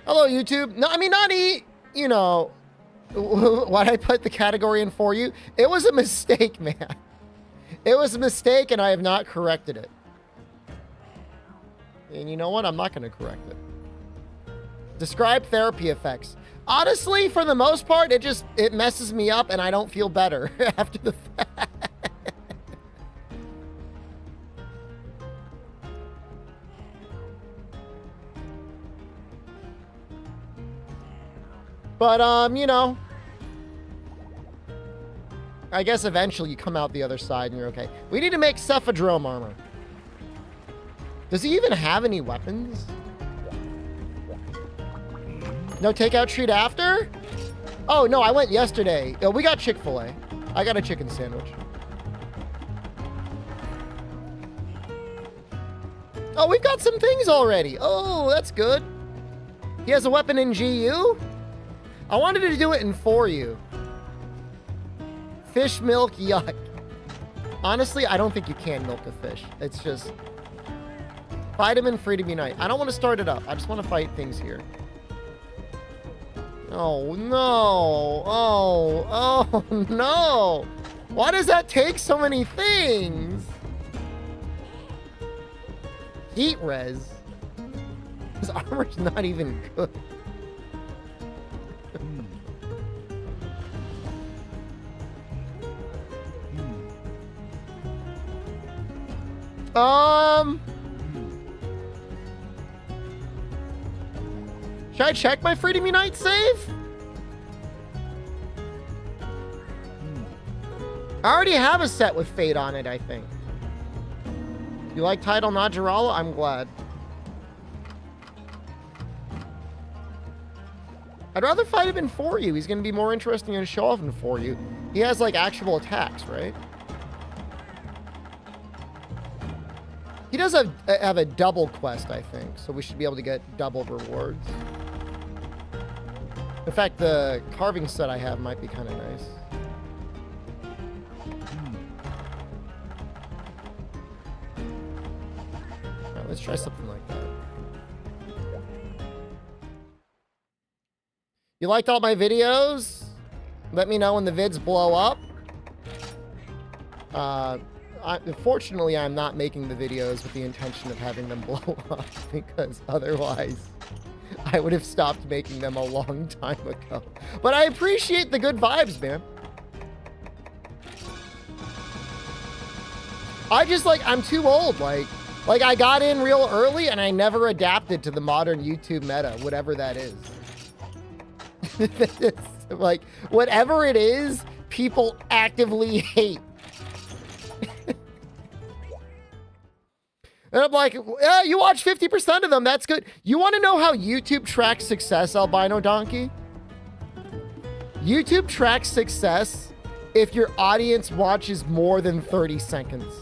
Hello, YouTube. No, I mean, not you know, why I put the category in for you. It was a mistake, man. It was a mistake, and I have not corrected it. And you know what? I'm not going to correct it. Describe therapy effects. Honestly, for the most part, it messes me up, and I don't feel better after the fact. But, you know, I guess eventually you come out the other side and you're okay. We need to make Cephadrome armor. Does he even have any weapons? No takeout treat after? Oh, no, I went yesterday. Oh, we got Chick-fil-A. I got a chicken sandwich. Oh, we've got some things already. Oh, that's good. He has a weapon in GU? I wanted to do it in for you. Fish milk, yuck. Honestly, I don't think you can milk a fish. It's just vitamin freedom unite. I don't want to start it up. I just want to fight things here. Oh, no. Oh, no. Why does that take so many things? Heat res. His armor's not even good. Should I check my Freedom Unite save? I already have a set with Fate on it, I think. You like title Najarala? I'm glad. I'd rather fight him in for you. He's going to be more interesting and show off in for you. He has like actual attacks, right? He does have a double quest, I think, so we should be able to get double rewards. In fact, the carving set I have might be kind of nice. All right, let's try something like that. You liked all my videos? Let me know when the vids blow up. Unfortunately, I'm not making the videos with the intention of having them blow up, because otherwise I would have stopped making them a long time ago. But I appreciate the good vibes, man. I'm too old. Like I got in real early and I never adapted to the modern YouTube meta, whatever that is. Like, whatever it is, people actively hate. And I'm like, yeah, you watch 50% of them. That's good. You want to know how YouTube tracks success, Albino Donkey? YouTube tracks success if your audience watches more than 30 seconds.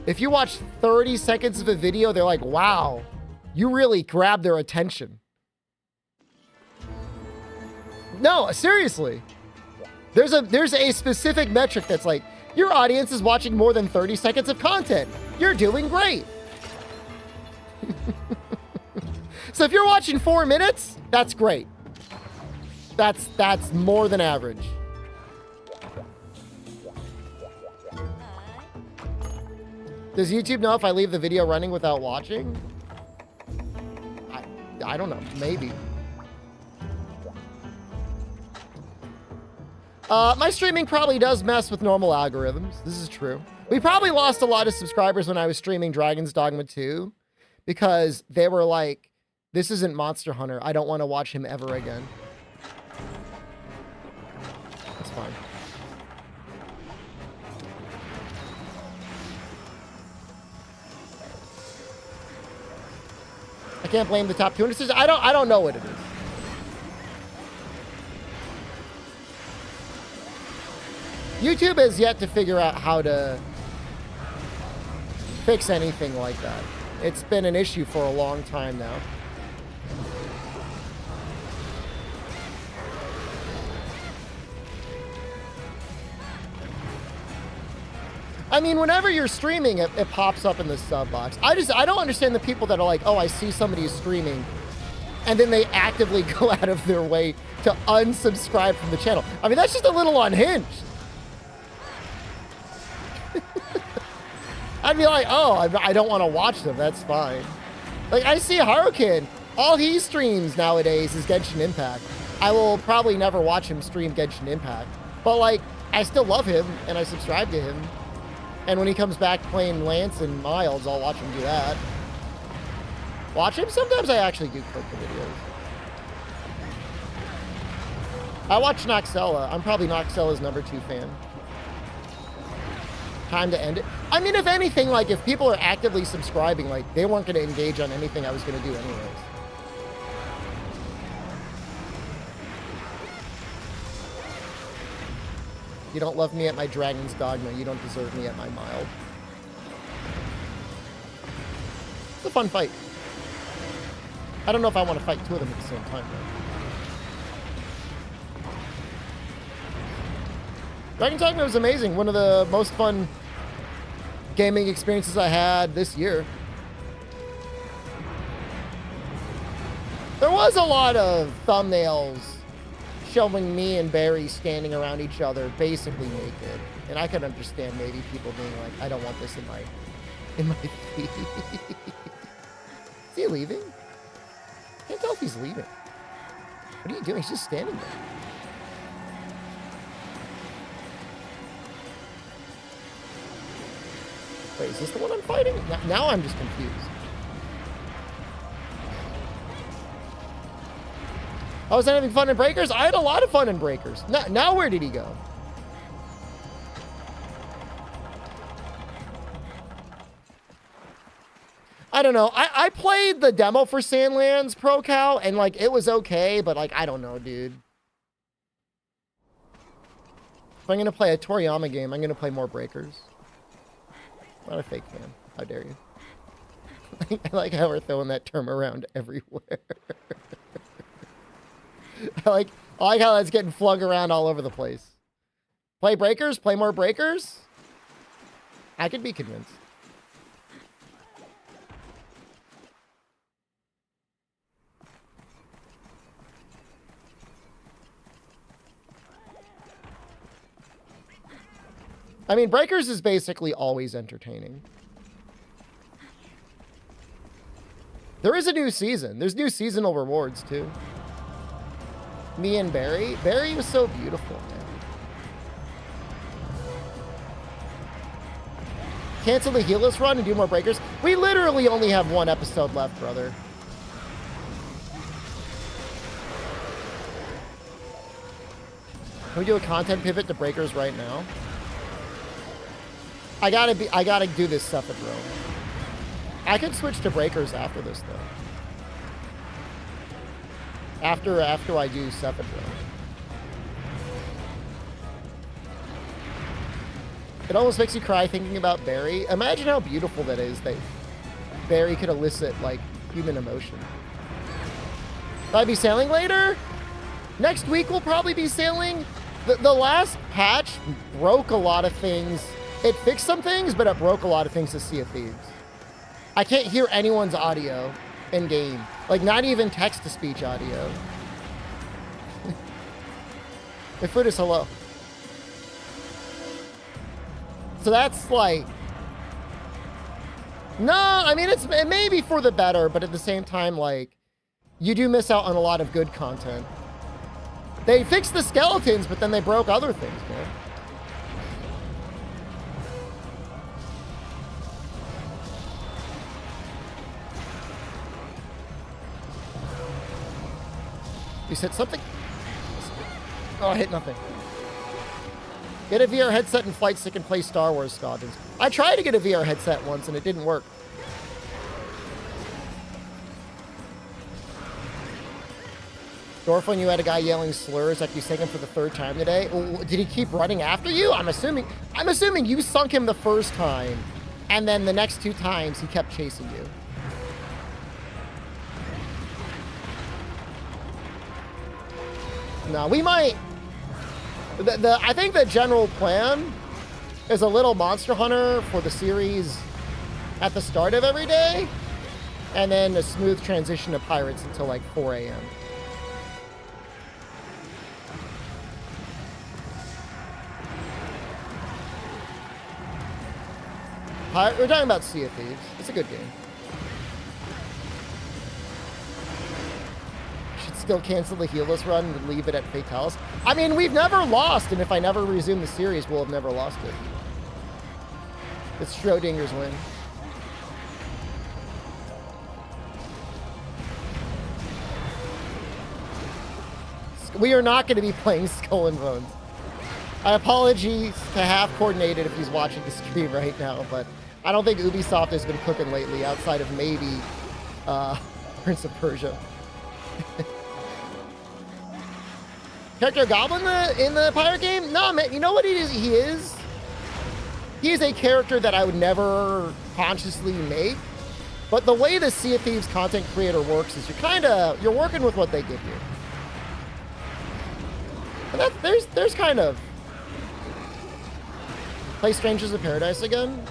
If you watch 30 seconds of a video, they're like, wow, you really grabbed their attention. No, seriously. There's a specific metric that's like, your audience is watching more than 30 seconds of content. You're doing great. So if you're watching 4 minutes, that's great. That's more than average. Does YouTube know if I leave the video running without watching? I don't know. Maybe. My streaming probably does mess with normal algorithms. This is true. We probably lost a lot of subscribers when I was streaming Dragon's Dogma 2 because they were like, this isn't Monster Hunter. I don't want to watch him ever again. That's fine. I can't blame the top 200. I don't know what it is. YouTube has yet to figure out how to fix anything like that. It's been an issue for a long time now. I mean, whenever you're streaming, it pops up in the sub box. I don't understand the people that are like, oh, I see somebody is streaming, and then they actively go out of their way to unsubscribe from the channel. I mean, that's just a little unhinged. I'd be like, oh, I don't want to watch them. That's fine. Like, I see Harukin. All he streams nowadays is Genshin Impact. I will probably never watch him stream Genshin Impact. But, like, I still love him, and I subscribe to him. And when he comes back playing Lance and Miles, I'll watch him do that. Watch him? Sometimes I actually do click the videos. I watch Noxella. I'm probably Noxella's #2 fan. Time to end it. I mean, if anything, like, if people are actively subscribing, like, they weren't going to engage on anything I was going to do anyways. You don't love me at my Dragon's Dogma. You don't deserve me at my Mild. It's a fun fight. I don't know if I want to fight two of them at the same time, though. Dragon's Dogma was amazing. One of the most fun gaming experiences I had this year. There was a lot of thumbnails showing me and Barry standing around each other, basically naked. And I could understand maybe people being like, I don't want this in my feed. Is he leaving? Can't tell if he's leaving. What are you doing? He's just standing there. Wait, is this the one I'm fighting? Now I'm just confused. I was having fun in Breakers? I had a lot of fun in Breakers. Now where did he go? I don't know. I played the demo for Sandlands Pro Cow, and, like, it was okay, but, like, I don't know, dude. If I'm going to play a Toriyama game, I'm going to play more Breakers. Not a fake fan. How dare you? I like how we're throwing that term around everywhere. I like how that's getting flung around all over the place. Play Breakers? Play more Breakers? I could be convinced. I mean, Breakers is basically always entertaining. There is a new season. There's new seasonal rewards, too. Me and Barry. Barry was so beautiful, man. Cancel the Heelless run and do more Breakers. We literally only have one episode left, brother. Can we do a content pivot to Breakers right now? I gotta do this Cephadrome. I could switch to Breakers after this, though. After I do Cephadrome. It almost makes you cry thinking about Barry. Imagine how beautiful that is, that Barry could elicit, like, human emotion. Will I be sailing later? Next week we'll probably be sailing. The last patch broke a lot of things. It fixed some things, but it broke a lot of things to Sea of Thieves. I can't hear anyone's audio in-game. Like, not even text-to-speech audio. The food is hello. So that's like... No, I mean, it may be for the better, but at the same time, like, you do miss out on a lot of good content. They fixed the skeletons, but then they broke other things, man. You said something? Oh, I hit nothing. Get a VR headset and flight stick and play Star Wars Squadrons. I tried to get a VR headset once and it didn't work. Dorflin, you had a guy yelling slurs like you sang him for the 3rd time today. Did he keep running after you? I'm assuming you sunk him the first time, and then the next 2 times he kept chasing you. No, we might. I think the general plan is a little Monster Hunter for the series at the start of every day. And then a smooth transition to Pirates until like 4 a.m. We're talking about Sea of Thieves. It's a good game. Should still cancel the heelless run and leave it at Fatalis. I mean, we've never lost, and if I never resume the series, we'll have never lost it. It's Schrodinger's win. We are not going to be playing Skull and Bones. I apologize to Half Coordinated if he's watching the stream right now, but I don't think Ubisoft has been cooking lately outside of maybe Prince of Persia. Character Goblin in the pirate game? No, man. You know what he is? He is a character that I would never consciously make. But the way the Sea of Thieves content creator works is you're working with what they give you. And there's kind of... Play Strangers of Paradise again?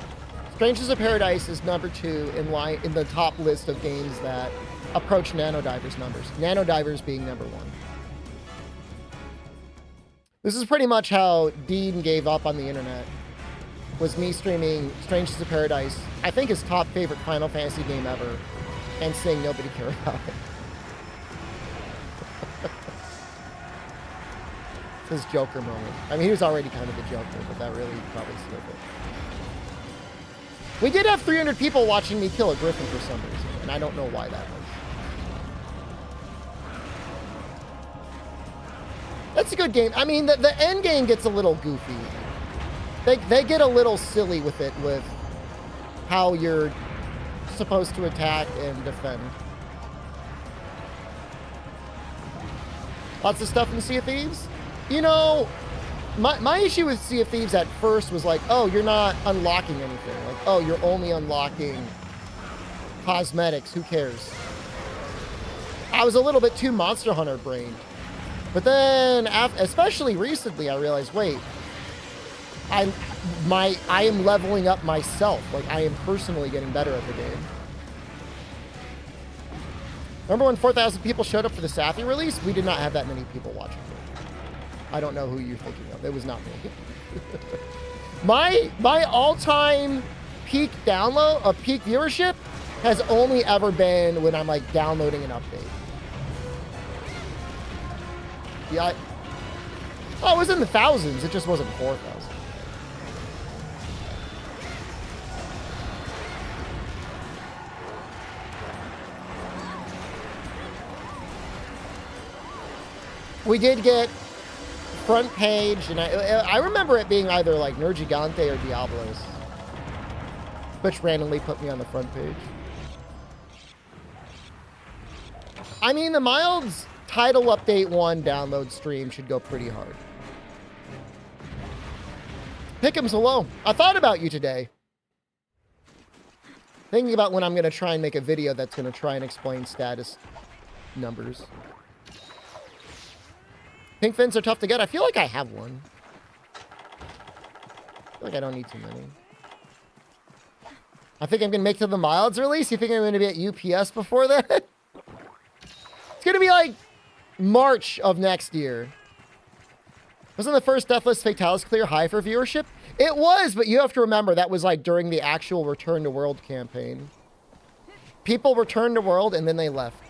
Strangers of Paradise is number 2 in the top list of games that approach Nanodiver's numbers. Nanodiver's being number 1. This is pretty much how Dean gave up on the internet. Was me streaming Strangers of Paradise, I think his top favorite Final Fantasy game ever, and saying nobody cared about it. His Joker moment. I mean, he was already kind of the Joker, but that really probably sealed it. We did have 300 people watching me kill a griffin for some reason, and I don't know why that was. That's a good game. I mean, the end game gets a little goofy. They get a little silly with it, with how you're supposed to attack and defend. Lots of stuff in Sea of Thieves. You know, my issue with Sea of Thieves at first was like, oh, you're not unlocking anything. Like, oh, you're only unlocking cosmetics. Who cares? I was a little bit too Monster Hunter brained. But then, especially recently, I realized, wait, I am leveling up myself. Like, I am personally getting better at the game. Remember when 4,000 people showed up for the Safi release? We did not have that many people watching. I don't know who you're thinking of. It was not me. My all-time peak download, peak viewership has only ever been when I'm like downloading an update. Yeah, it was in the thousands. It just wasn't 4,000. We did get front page, and I remember it being either like Nergigante or Diablos, which randomly put me on the front page. I mean, the Milds Title Update 1 download stream should go pretty hard. Pick'ems, hello. I thought about you today. Thinking about when I'm going to try and make a video that's going to try and explain status numbers. Pink fins are tough to get. I feel like I have one. I feel like I don't need too many. I think I'm going to make it to the Milds release. You think I'm going to be at UPS before that? It's going to be like March of next year. Wasn't the first Deathless Fatalis clear high for viewership? It was, but you have to remember that was like during the actual Return to World campaign. People returned to World and then they left.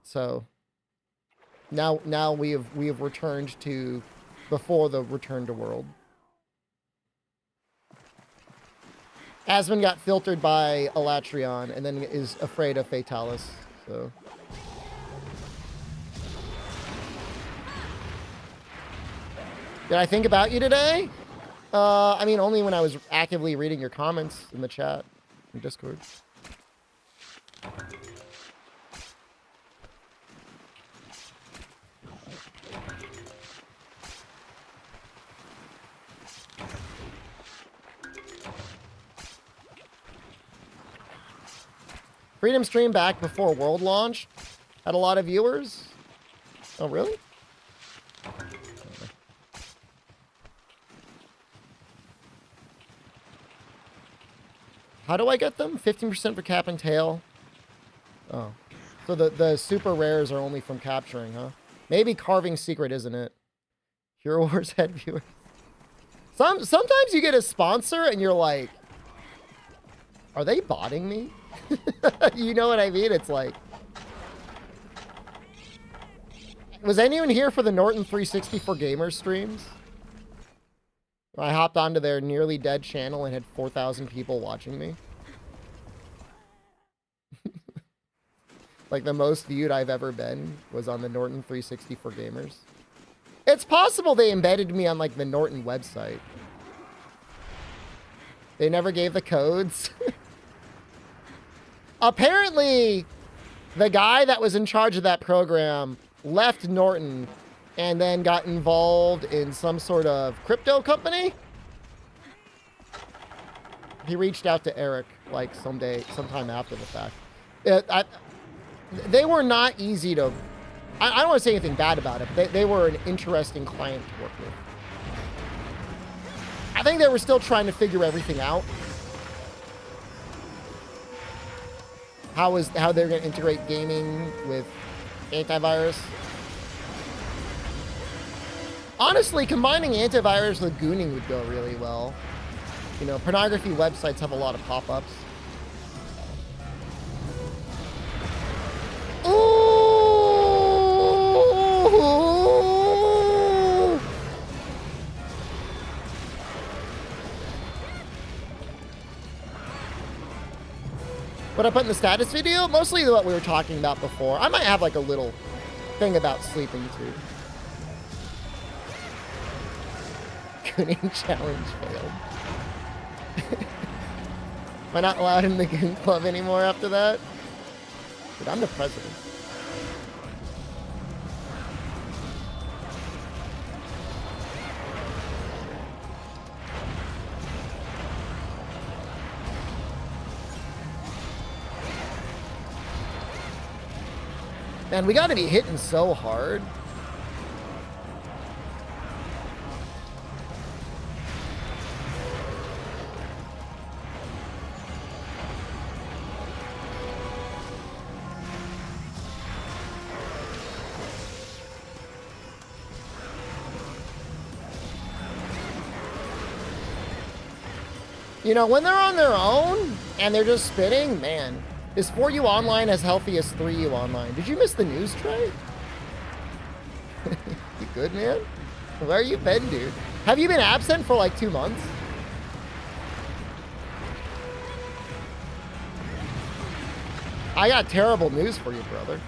So now we have returned to before the Return to World. Asmon got filtered by Elatrion and then is afraid of Fatalis. So did I think about you today? I mean, only when I was actively reading your comments in the chat in Discord. Freedom stream back before World launch. Had a lot of viewers. Oh, really? How do I get them? 15% for cap and tail. Oh. So the super rares are only from capturing, huh? Maybe carving secret, isn't it? Hero Wars head viewers. Sometimes you get a sponsor and you're like, are they botting me? You know what I mean? It's like, was anyone here for the Norton 360 for Gamers streams? I hopped onto their nearly dead channel and had 4,000 people watching me. Like the most viewed I've ever been was on the Norton 360 for Gamers. It's possible they embedded me on like the Norton website. They never gave the codes. Apparently, the guy that was in charge of that program left Norton and then got involved in some sort of crypto company. He reached out to Eric like sometime after the fact. They were not easy to... I don't want to say anything bad about it, but they were an interesting client to work with. I think they were still trying to figure everything out. How they're going to integrate gaming with antivirus. Honestly, combining antivirus with gooning would go really well. You know, pornography websites have a lot of pop-ups. Ooh! What I put in the status video? Mostly what we were talking about before. I might have like a little thing about sleeping too. Gooning challenge failed. Am I not allowed in the Goon Club anymore after that? Dude, I'm the president. Man, we gotta be hitting so hard. You know, when they're on their own and they're just spitting, man, is 4U Online as healthy as 3U Online? Did you miss the news, Trey? You good, man? Where you been, dude? Have you been absent for like 2 months? I got terrible news for you, brother.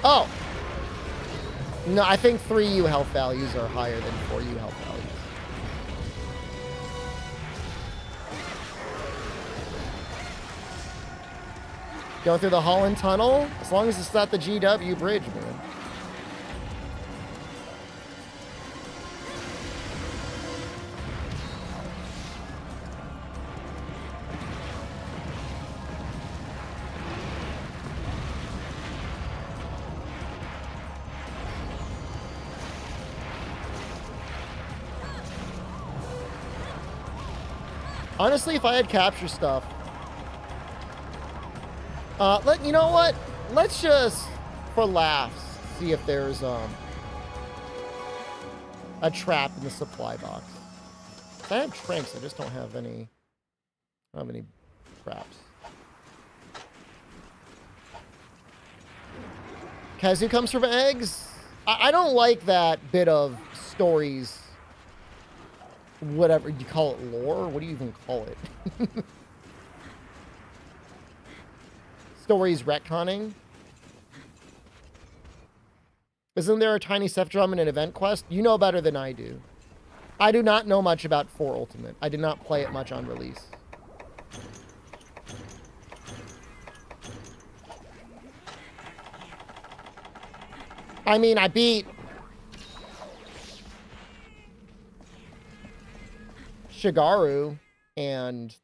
Oh. No, I think 3U health values are higher than 4U health values. Going through the Holland Tunnel, as long as it's not the GW bridge, man. Honestly, if I had capture stuff, you know what? Let's just, for laughs, see if there's a trap in the supply box. I have tranks, I just don't have any traps. Kazu comes from eggs? I don't like that bit of stories, whatever you call it, lore? What do you even call it? Stories retconning. Isn't there a tiny Cephadrome in an event quest? You know better than I do. I do not know much about 4 Ultimate. I did not play it much on release. I mean, I beat Shigaru and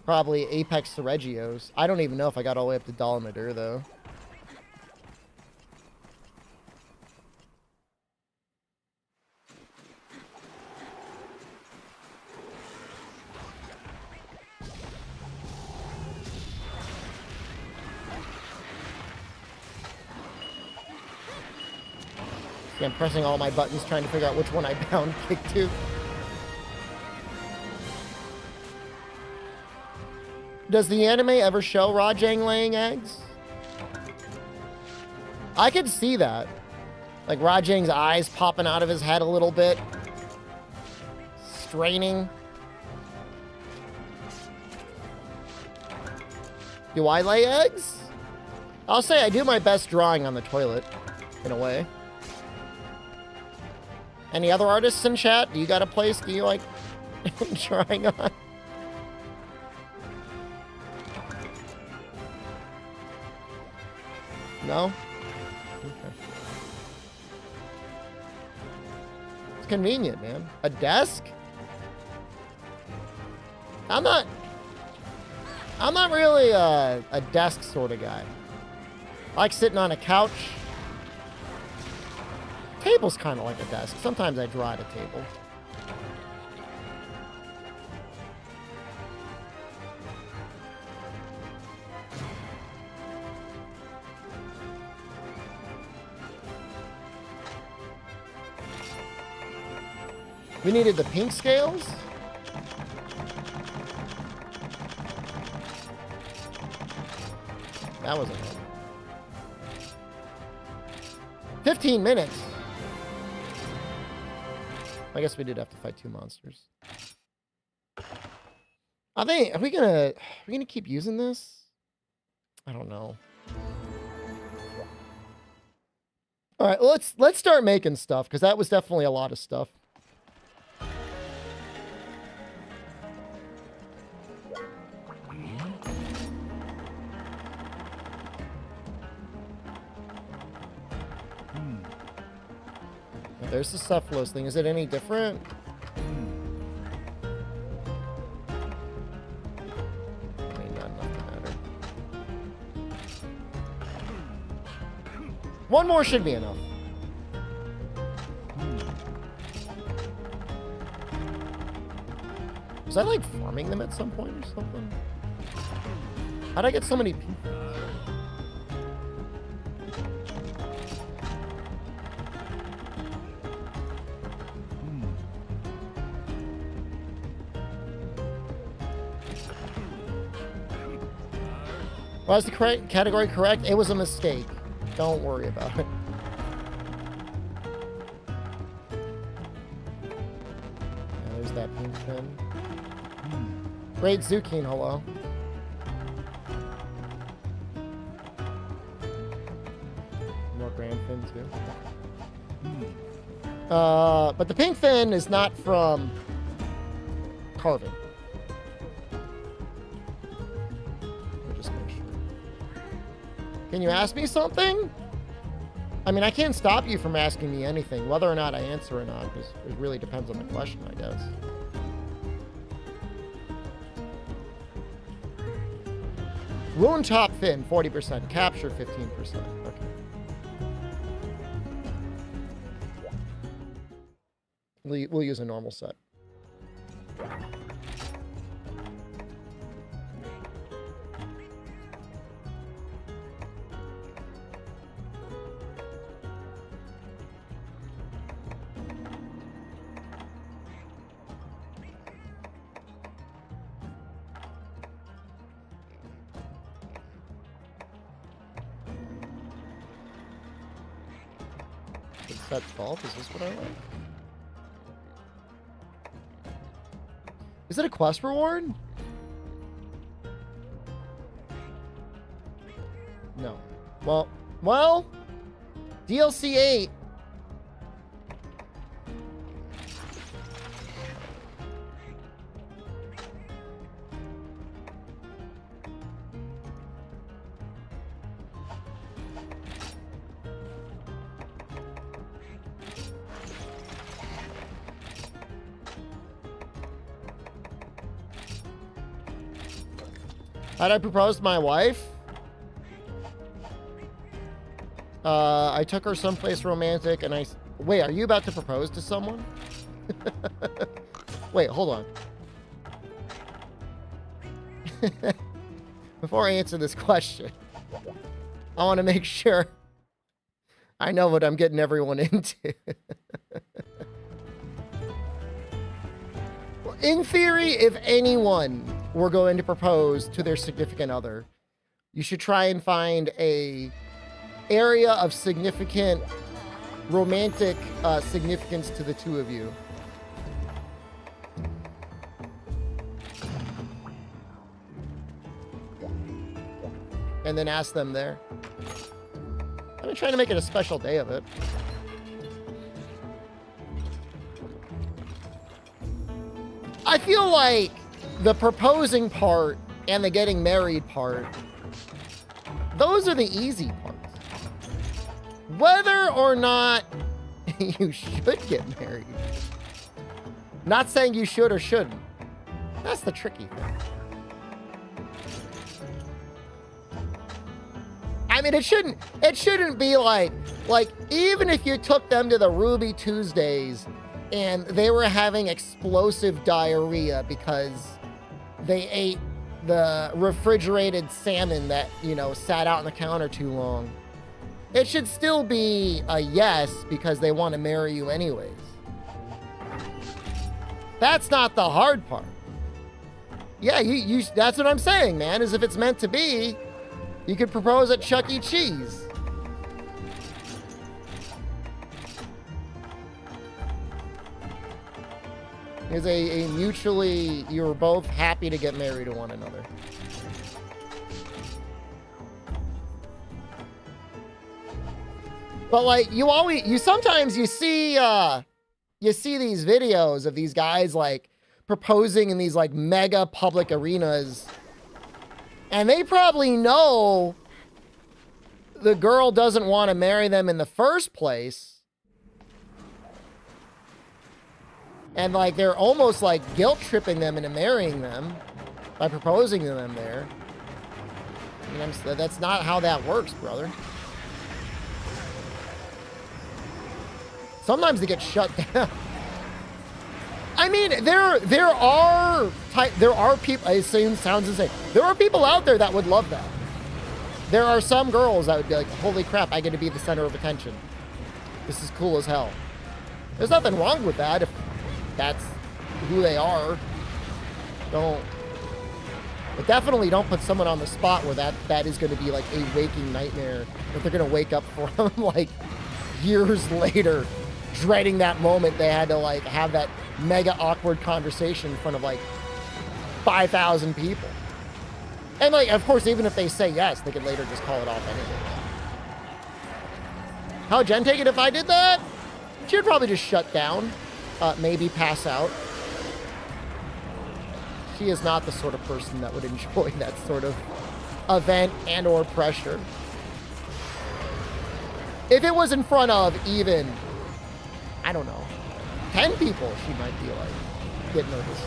probably Apex Seregios. I don't even know if I got all the way up to Dalamadur, though. See, I'm pressing all my buttons trying to figure out which one I down kick to. Does the anime ever show Rajang laying eggs? I could see that. Like Rajang's eyes popping out of his head a little bit. Straining. Do I lay eggs? I'll say I do my best drawing on the toilet, in a way. Any other artists in chat? Do you got a place do you like drawing on? No? Okay. It's convenient, man. A desk? I'm not really a desk sort of guy. I like sitting on a couch. Table's kind of like a desk. Sometimes I draw at a table. We needed the pink scales? That wasn't it. 15 minutes. I guess we did have to fight 2 monsters. Are we gonna keep using this? I don't know. All right, let's start making stuff because that was definitely a lot of stuff. There's the Cephalos thing. Is it any different? I mean, nothing matter. One more should be enough. Was I like farming them at some point or something? How'd I get so many people? Was the correct category correct? It was a mistake. Don't worry about it. Yeah, there's that pink fin. Great Zucchini, hello. More grand fin too. But the pink fin is not from carving. Can you ask me something? I mean, I can't stop you from asking me anything, whether or not I answer or not, because it really depends on the question, I guess. Wound top fin, 40%. Capture, 15%. Okay. We'll use a normal set. That's fault? Is this what I like? Is it a quest reward? No. Well, DLC 8. How'd I propose to my wife? I took her someplace romantic and wait, are you about to propose to someone? Wait, hold on. Before I answer this question, I want to make sure I know what I'm getting everyone into. Well, in theory, if anyone were going to propose to their significant other, you should try and find a area of significant romantic significance to the two of you. And then ask them there. I've been trying to make it a special day of it. I feel like the proposing part and the getting married part, those are the easy parts. Whether or not you should get married. Not saying you should or shouldn't. That's the tricky thing. I mean, it shouldn't be like even if you took them to the Ruby Tuesdays and they were having explosive diarrhea because they ate the refrigerated salmon that, you know, sat out on the counter too long. It should still be a yes because they want to marry you anyways. That's not the hard part. Yeah, you that's what I'm saying, man, is if it's meant to be, you could propose at Chuck E. Cheese. Is a mutually, you're both happy to get married to one another. But like, sometimes you see these videos of these guys like proposing in these like mega public arenas, and they probably know the girl doesn't want to marry them in the first place. And like, they're almost like guilt tripping them into marrying them by proposing to them there. I mean, that's not how that works, brother. Sometimes they get shut down. I mean, there are people, it sounds insane. There are people out there that would love that. There are some girls that would be like, holy crap, I get to be the center of attention. This is cool as hell. There's nothing wrong with that if that's who they are. But definitely don't put someone on the spot where that is going to be like a waking nightmare that they're going to wake up from like years later, dreading that moment they had to like have that mega awkward conversation in front of like 5,000 people. And like, of course, even if they say yes, they could later just call it off anyway. How'd Jen take it if I did that? She would probably just shut down, maybe pass out. She is not the sort of person that would enjoy that sort of event and or pressure. If it was in front of even, I don't know, 10 people, she might be like, get nervous.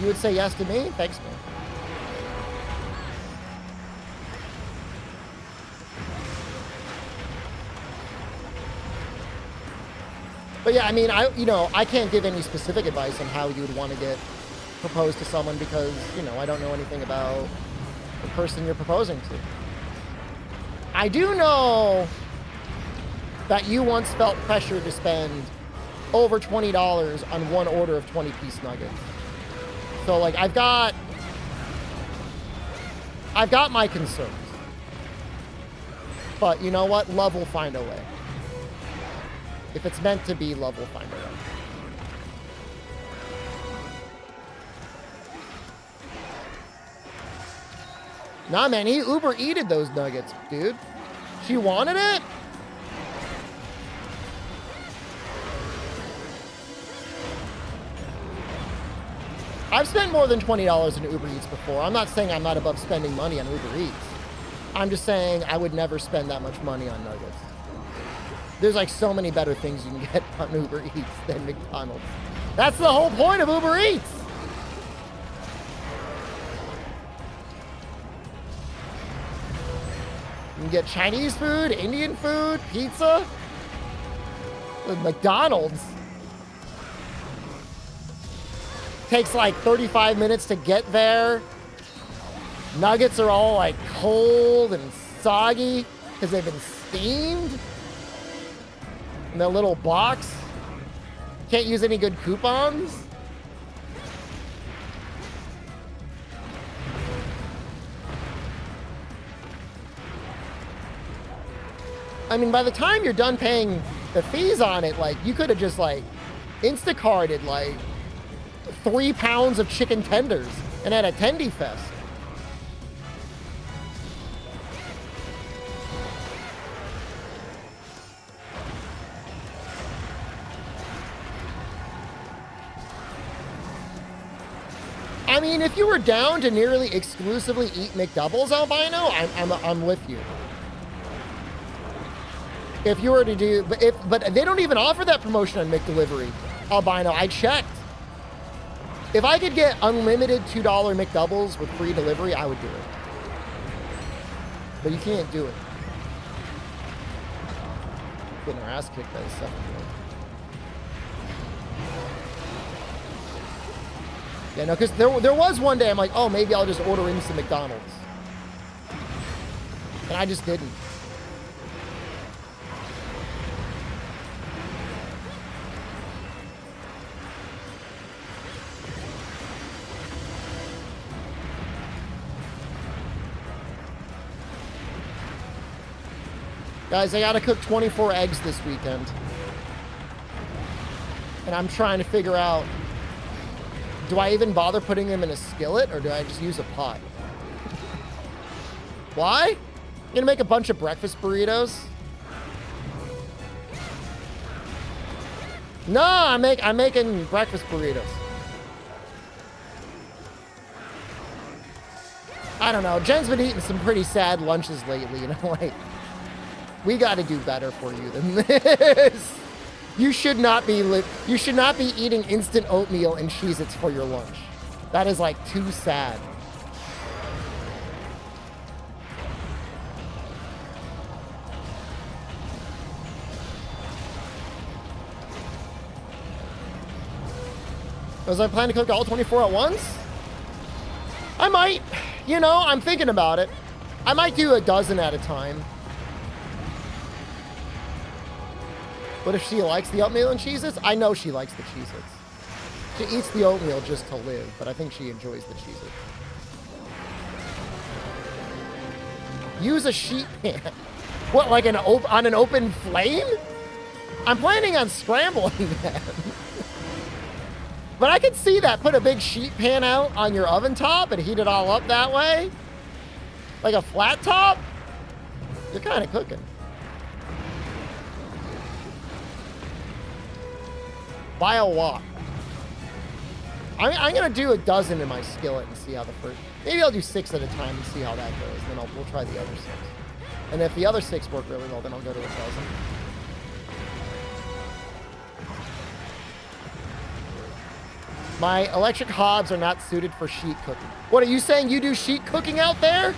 You would say yes to me? Thanks, man. But yeah, I mean, I can't give any specific advice on how you would want to get proposed to someone because, I don't know anything about the person you're proposing to. I do know that you once felt pressure to spend over $20 on one order of 20-piece nuggets. So like, I've got my concerns. But you know what? Love will find a way. If it's meant to be, love will find a way. Nah, man, he Uber Eated those nuggets, dude. She wanted it? I've spent more than $20 in Uber Eats before. I'm not saying I'm not above spending money on Uber Eats. I'm just saying I would never spend that much money on nuggets. There's like so many better things you can get on Uber Eats than McDonald's. That's the whole point of Uber Eats. You can get Chinese food, Indian food, pizza. With McDonald's. Takes like 35 minutes to get there. Nuggets are all like cold and soggy because they've been steamed in their little box. Can't use any good coupons. I mean, by the time you're done paying the fees on it, like, you could have just, like, Instacarted, like, 3 pounds of chicken tenders and had a Tendy Fest. I mean, if you were down to nearly exclusively eat McDoubles, Albino, I'm with you. If you were to do, but they don't even offer that promotion on McDelivery, Albino. I checked. If I could get unlimited $2 McDoubles with free delivery, I would do it. But you can't do it. Getting our ass kicked by the second one. Yeah, no, because there was one day I'm like, oh, maybe I'll just order in some McDonald's. And I just didn't. Guys, I gotta cook 24 eggs this weekend. And I'm trying to figure out, do I even bother putting them in a skillet or do I just use a pot? Why? I'm gonna make a bunch of breakfast burritos. No, I'm making breakfast burritos. I don't know. Jen's been eating some pretty sad lunches lately, you know, like, we got to do better for you than this. You should not be eating instant oatmeal and Cheez-Its for your lunch. That is like too sad. Was I planning to cook all 24 at once? I might. You know, I'm thinking about it. I might do a dozen at a time. What if she likes the oatmeal and Cheez-Its? I know she likes the Cheez-Its. She eats the oatmeal just to live, but I think she enjoys the Cheez-Its. Use a sheet pan. What, like on an open flame? I'm planning on scrambling that. But I could see that. Put a big sheet pan out on your oven top and heat it all up that way. Like a flat top. You're kind of cooking. Buy a wok. I'm gonna do a dozen in my skillet and see how the first. Maybe I'll do 6 at a time and see how that goes. And then we'll try the other 6. And if the other 6 work really well, then I'll go to a dozen. My electric hobs are not suited for sheet cooking. What are you saying? You do sheet cooking out there?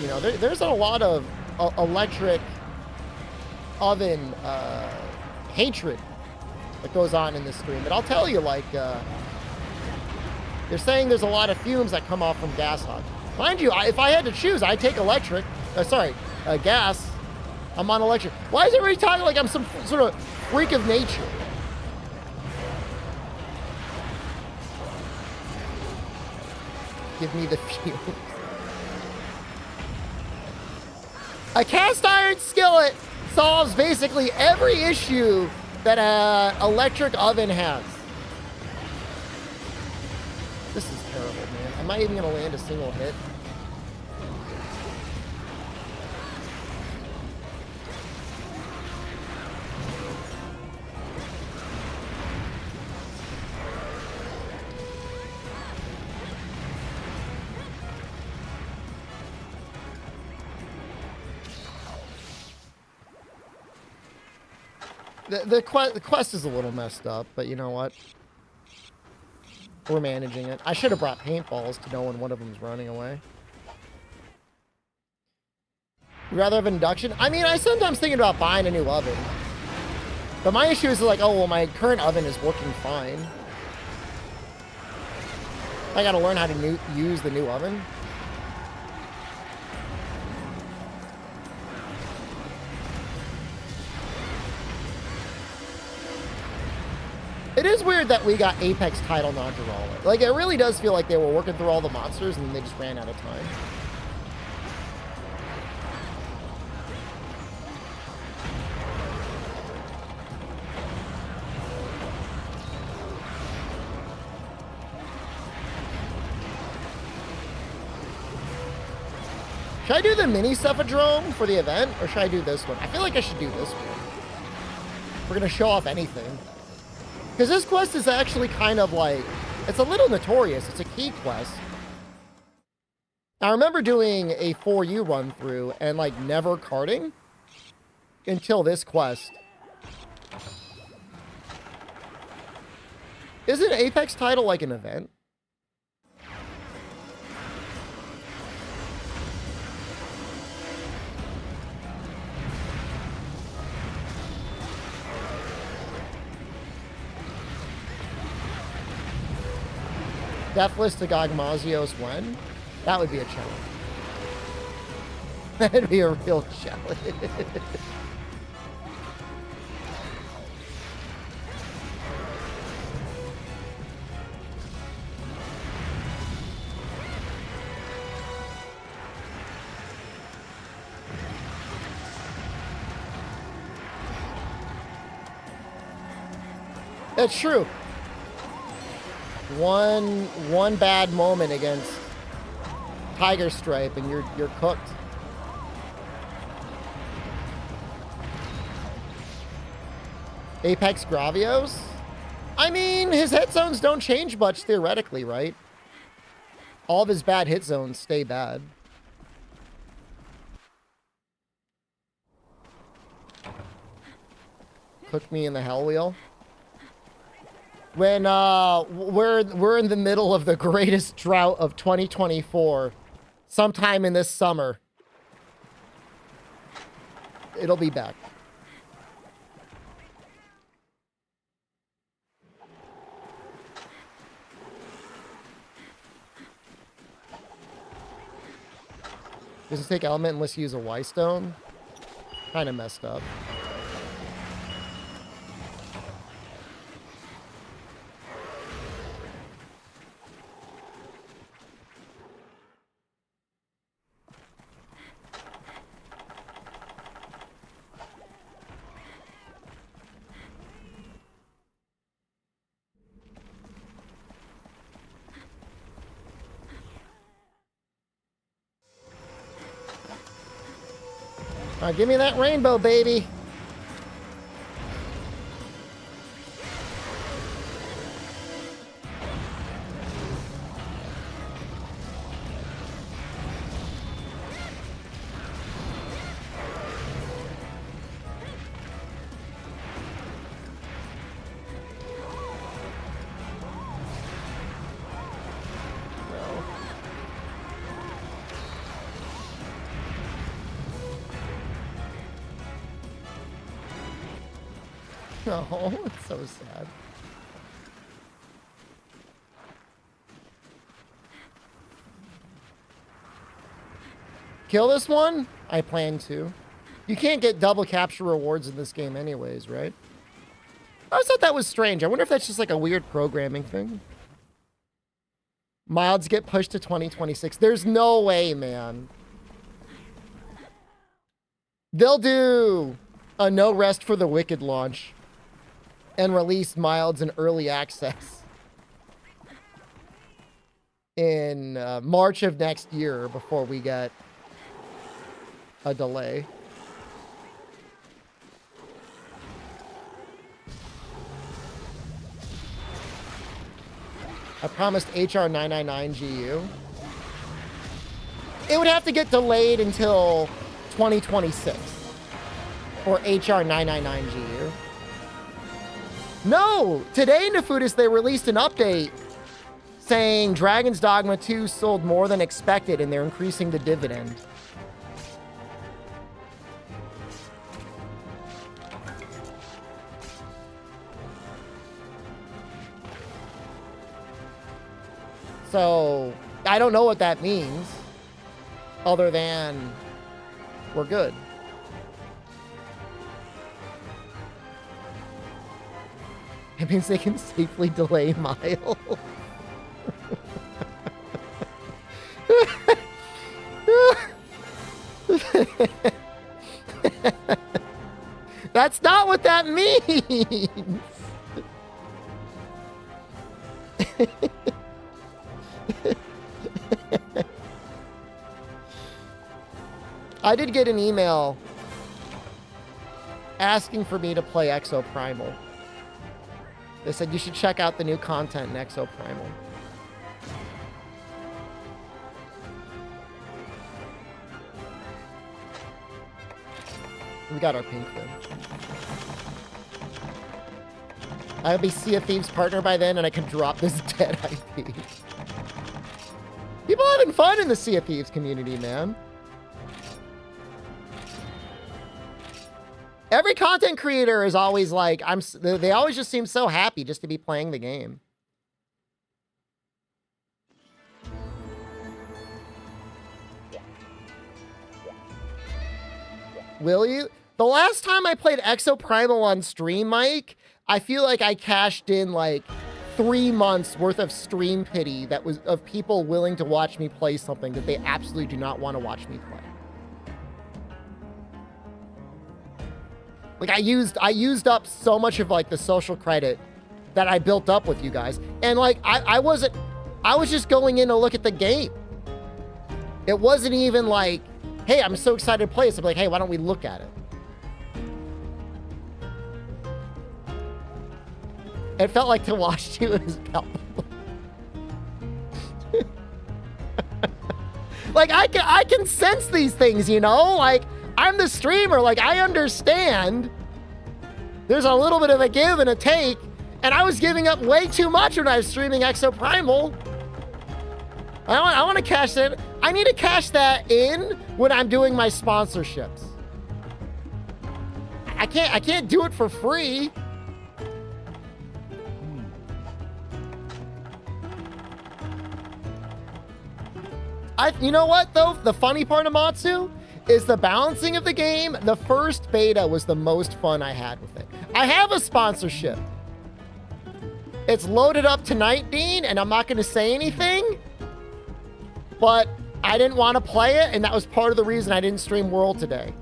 You know, there's a lot of electric oven hatred that goes on in this stream. But I'll tell you, like, they're saying there's a lot of fumes that come off from gas hobs. Mind you, if I had to choose, I'd take electric. Gas. I'm on electric. Why is everybody talking like I'm some sort of freak of nature? Give me the fumes. A cast iron skillet solves basically every issue that an electric oven has. This is terrible, man. Am I even going to land a single hit? The quest is a little messed up, but you know what? We're managing it. I should have brought paintballs to know when one of them's running away. You'd rather have induction? I mean, I sometimes thinking about buying a new oven. But my issue is like, oh, well, my current oven is working fine. I gotta learn how to use the new oven. It is weird that we got Apex title not to roll it. Like, it really does feel like they were working through all the monsters and then they just ran out of time. Should I do the mini Cephadrome for the event, or should I do this one? I feel like I should do this one. We're gonna show off anything. Because this quest is actually kind of like, it's a little notorious. It's a key quest. I remember doing a 4U run through and like never carding until this quest. Isn't Apex title like an event? Deathless to Gogmazios when? That would be a challenge. That'd be a real challenge. That's true. One bad moment against Tiger Stripe and you're cooked. Apex Gravios? I mean, his hit zones don't change much theoretically, right? All of his bad hit zones stay bad. Cook me in the hell wheel. When we're in the middle of the greatest drought of 2024, sometime in this summer, it'll be back. Doesn't take element unless you use a Y stone. Kind of messed up. Give me that rainbow, baby. Oh, it's so sad. Kill this one? I plan to. You can't get double capture rewards in this game anyways, right? I always thought that was strange. I wonder if that's just like a weird programming thing. Mods get pushed to 2026. There's no way, man. They'll do a No Rest for the Wicked launch and release Milds in early access in March of next year before we get a delay. I promised HR 999 GU. It would have to get delayed until 2026 for HR 999 GU. No! Today, Nefudis, they released an update saying Dragon's Dogma 2 sold more than expected and they're increasing the dividend. So I don't know what that means other than we're good. It means they can safely delay Mile. That's not what that means. I did get an email asking for me to play Exoprimal. They said you should check out the new content in Exoprimal. We got our pink fin. I'll be Sea of Thieves partner by then, and I can drop this dead IP. People having fun in the Sea of Thieves community, man. Every content creator is always like, they always just seem so happy just to be playing the game. Will you? The last time I played Exoprimal on stream, Mike, I feel like I cashed in like 3 months worth of stream pity that was of people willing to watch me play something that they absolutely do not want to watch me play. Like I used up so much of like the social credit that I built up with you guys. And like I was just going in to look at the game. It wasn't even like, hey, I'm so excited to play this. I'm like, hey, why don't we look at it? It felt like to watch you as palpable. Like I can sense these things, you know? Like I'm the streamer, like I understand there's a little bit of a give and a take, and I was giving up way too much when I was streaming Exoprimal. I want to cash that. I need to cash that in when I'm doing my sponsorships. I can't do it for free. You know what though? The funny part of Matsu is the balancing of the game. The first beta was the most fun I had with it. I have a sponsorship. It's loaded up tonight, Dean, and I'm not going to say anything, but I didn't want to play it, and that was part of the reason I didn't stream World today.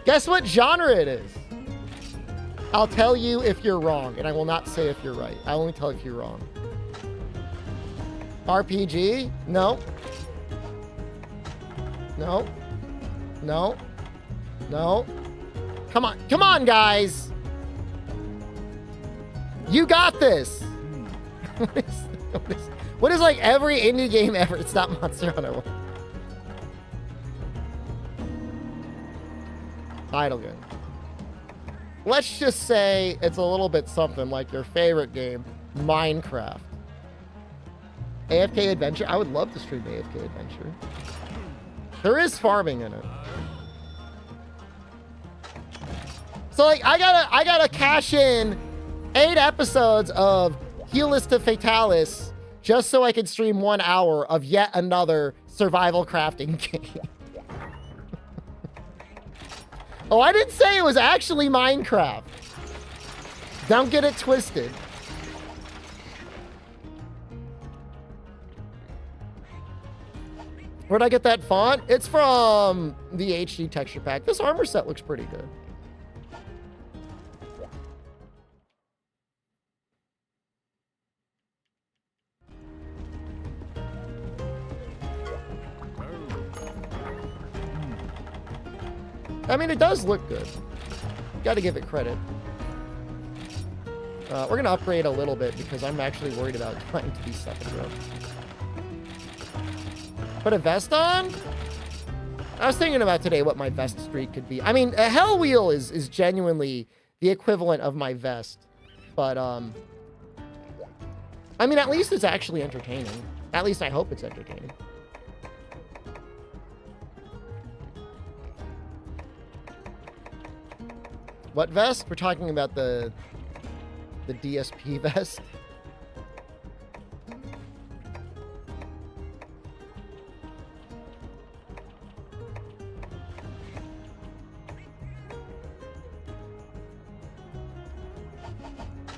Guess what genre it is? I'll tell you if you're wrong, and I will not say if you're right. I'll only tell you if you're wrong. RPG? No. No. No. No. Come on. Come on, guys. You got this. What is like every indie game ever? It's not Monster Hunter. Idlegun. Let's just say it's a little bit something like your favorite game, Minecraft. AFK Adventure? I would love to stream AFK Adventure. There is farming in it. So like I gotta cash in 8 episodes of Helis to Fatalis just so I could stream 1 hour of yet another survival crafting game. Oh, I didn't say it was actually Minecraft. Don't get it twisted. Where'd I get that font? It's from the HD texture pack. This armor set looks pretty good. I mean, it does look good. Got to give it credit. We're going to upgrade a little bit because I'm actually worried about trying to be second row. Put a vest on? I was thinking about today what my vest streak could be. I mean, a Hell Wheel is genuinely the equivalent of my vest. But, I mean, at least it's actually entertaining. At least I hope it's entertaining. What vest? We're talking about the The DSP vest.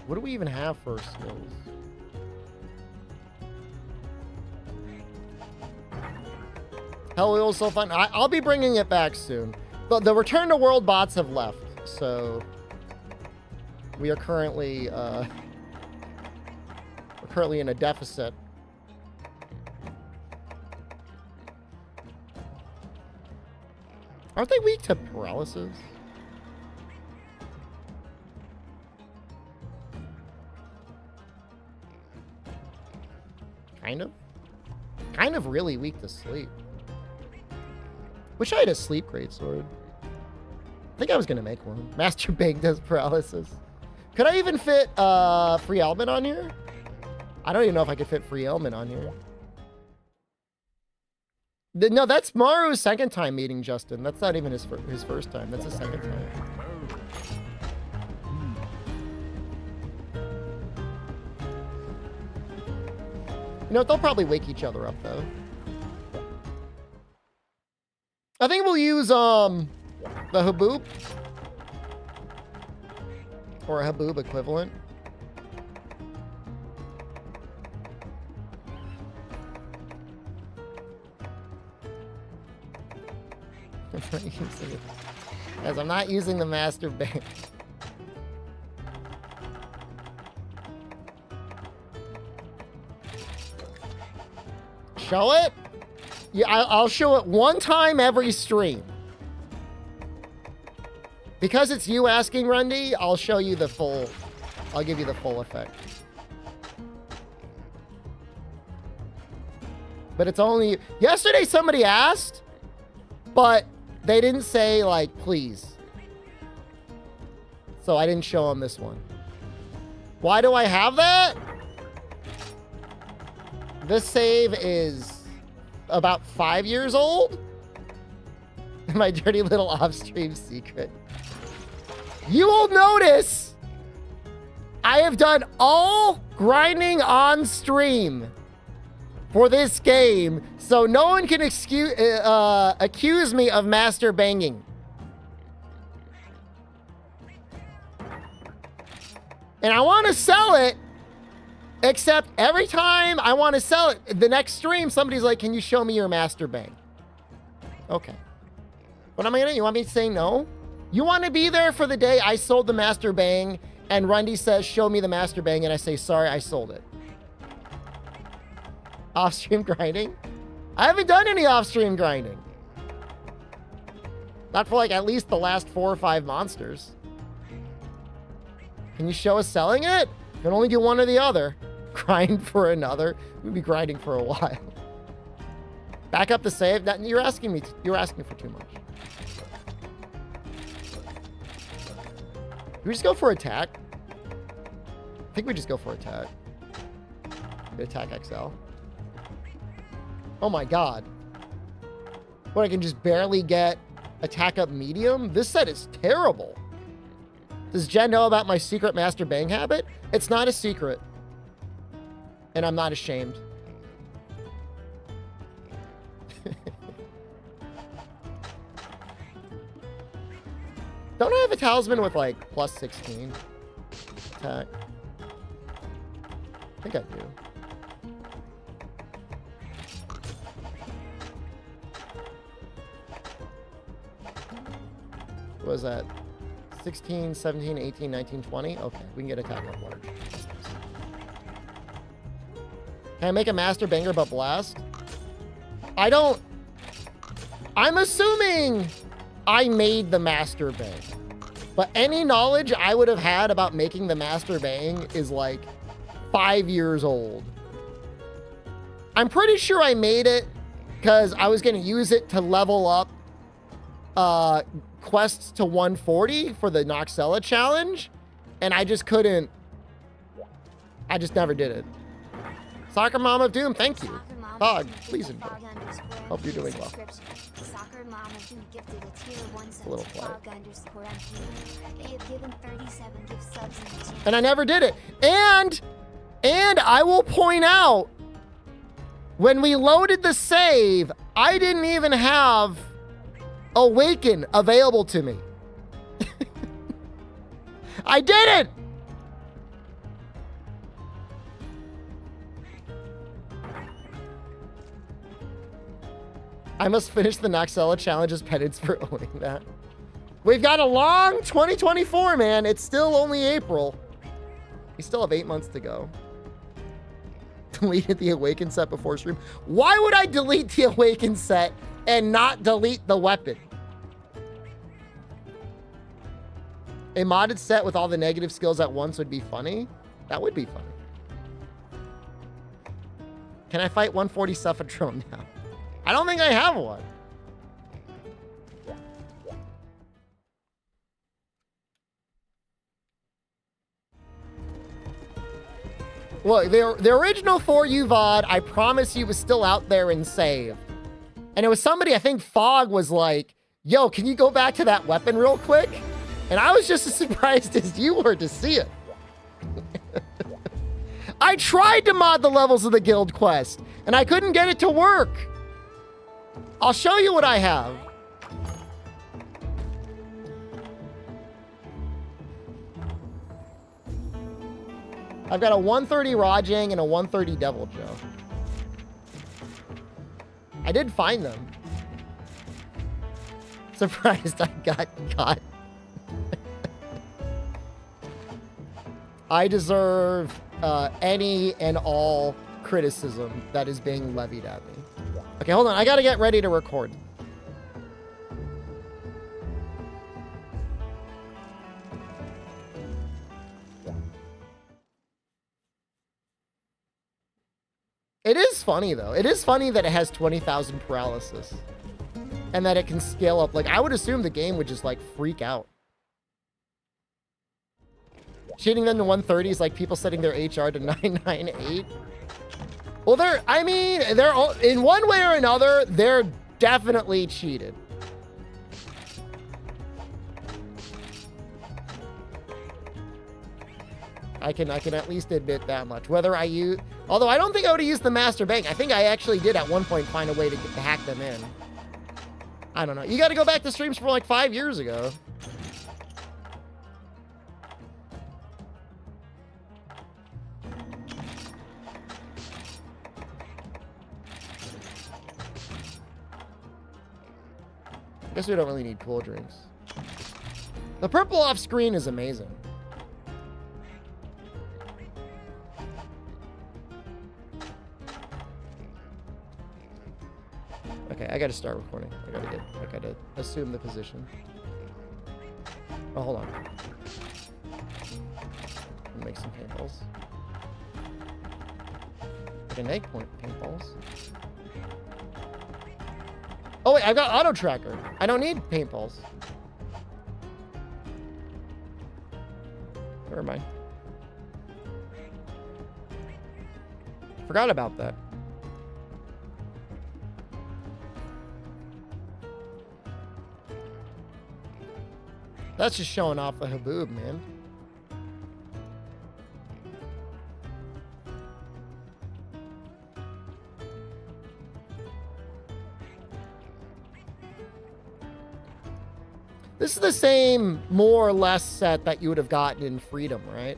What do we even have for skills? Hell Wheel is so fun. I'll be bringing it back soon. But the Return to World bots have left, so we are currently in a deficit. Aren't they weak to paralysis? Kind of really weak to sleep. Wish I had a sleep greatsword. I think I was gonna make one. Master Bang does paralysis. Could I even fit free element on here? I don't even know if I could fit free element on here. No, that's Maru's second time meeting Justin. That's not even his first time. That's his second time. You know, they'll probably wake each other up, though. I think we'll use, the Haboob. Or a Haboob equivalent. As I'm not using the Master Bang. Show it? Yeah, I'll show it one time every stream. Because it's you asking, Rundy, I'll show you the full... I'll give you the full effect. But it's only... Yesterday somebody asked, but they didn't say, like, please. So I didn't show them this one. Why do I have that? This save is about 5 years old. My dirty little off-stream secret. You will notice I have done all grinding on stream for this game, so no one can accuse me of master banging. And I want to sell it. Except every time I want to sell it, the next stream, somebody's like, can you show me your master bang? Okay. What am I gonna do? You want me to say no? You want to be there for the day I sold the master bang and Rundy says, show me the master bang, and I say, sorry, I sold it. Off-stream grinding? I haven't done any off-stream grinding. Not for like at least the last 4 or 5 monsters. Can you show us selling it? You can only do one or the other. Grind for another. We'll be grinding for a while. Back up the save. You're asking for too much. Do we just go for attack? I think we just go for attack. Attack XL. Oh my god. What, I can just barely get attack up medium? This set is terrible. Does Jen know about my secret master bang habit? It's not a secret. And I'm not ashamed. Don't I have a talisman with like plus 16 attack? I think I do. What was that? 16, 17, 18, 19, 20? Okay, we can get attack up large. Can I make a master banger but blast? I don't... I'm assuming I made the master bang. But any knowledge I would have had about making the master bang is like 5 years old. I'm pretty sure I made it because I was going to use it to level up quests to 140 for the Noxella challenge. And I just couldn't. I just never did it. Soccer Mom of Doom, thank you. Fog, please enjoy. Hope you're doing well. A little quiet. And I never did it. And I will point out, when we loaded the save, I didn't even have Awaken available to me. I didn't! I must finish the Noxella challenge as penance for owning that. We've got a long 2024, man. It's still only April. We still have 8 months to go. Deleted the Awaken set before stream. Why would I delete the Awaken set and not delete the weapon? A modded set with all the negative skills at once would be funny. That would be funny. Can I fight 140 Cephadrome now? I don't think I have one. Look, the original 4U VOD, I promise you, was still out there and saved. And it was somebody, I think Fog was like, yo, can you go back to that weapon real quick? And I was just as surprised as you were to see it. I tried to mod the levels of the guild quest, and I couldn't get it to work. I'll show you what I have. I've got a 130 Rajang and a 130 Devil Joe. I did find them. Surprised I got caught. I deserve any and all criticism that is being levied at me. Okay, hold on. I gotta get ready to record. It is funny, though. It is funny that it has 20,000 paralysis. And that it can scale up. Like, I would assume the game would just, like, freak out. Cheating them to 130 is like people setting their HR to 998. Well, they're all, in one way or another, they're definitely cheated. I can at least admit that much. Whether I use, although I don't think I would have used the Master Bank. I think I actually did at one point find a way to hack them in. I don't know. You got to go back to streams from like 5 years ago. I guess we don't really need cool drinks. The purple off screen is amazing. Okay, I gotta start recording. I gotta assume the position. Oh, hold on. Make some paintballs. I can make paintballs. Oh wait, I've got auto tracker. I don't need paintballs. Never mind. Forgot about that. That's just showing off the haboob, man. This is the same, more or less, set that you would have gotten in Freedom, right?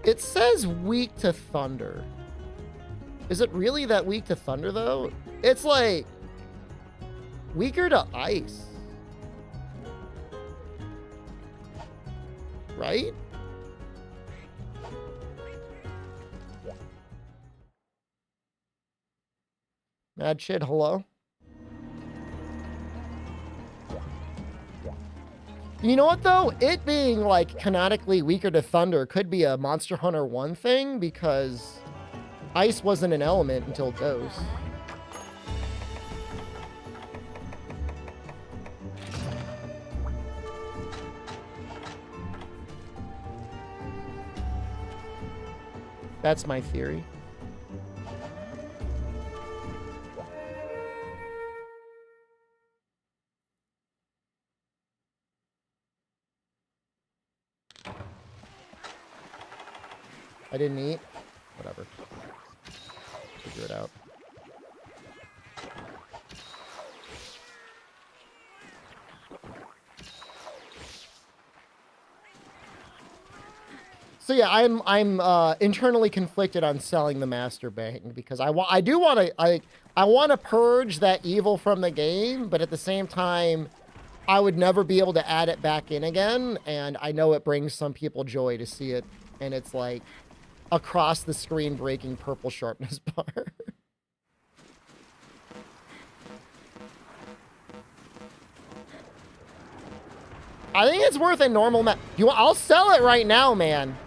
It says weak to thunder. Is it really that weak to thunder, though? It's like weaker to ice. Right? Mad shit, hello? You know what, though? It being, like, canonically weaker to Thunder could be a Monster Hunter 1 thing, because Ice wasn't an element until Ghost. That's my theory. I didn't eat. Whatever. Figure it out. So yeah, I'm internally conflicted on selling the Master Bank because I want to purge that evil from the game, but at the same time, I would never be able to add it back in again, and I know it brings some people joy to see it, and it's like across the screen breaking purple sharpness bar. I think it's worth a normal map. I'll sell it right now, man.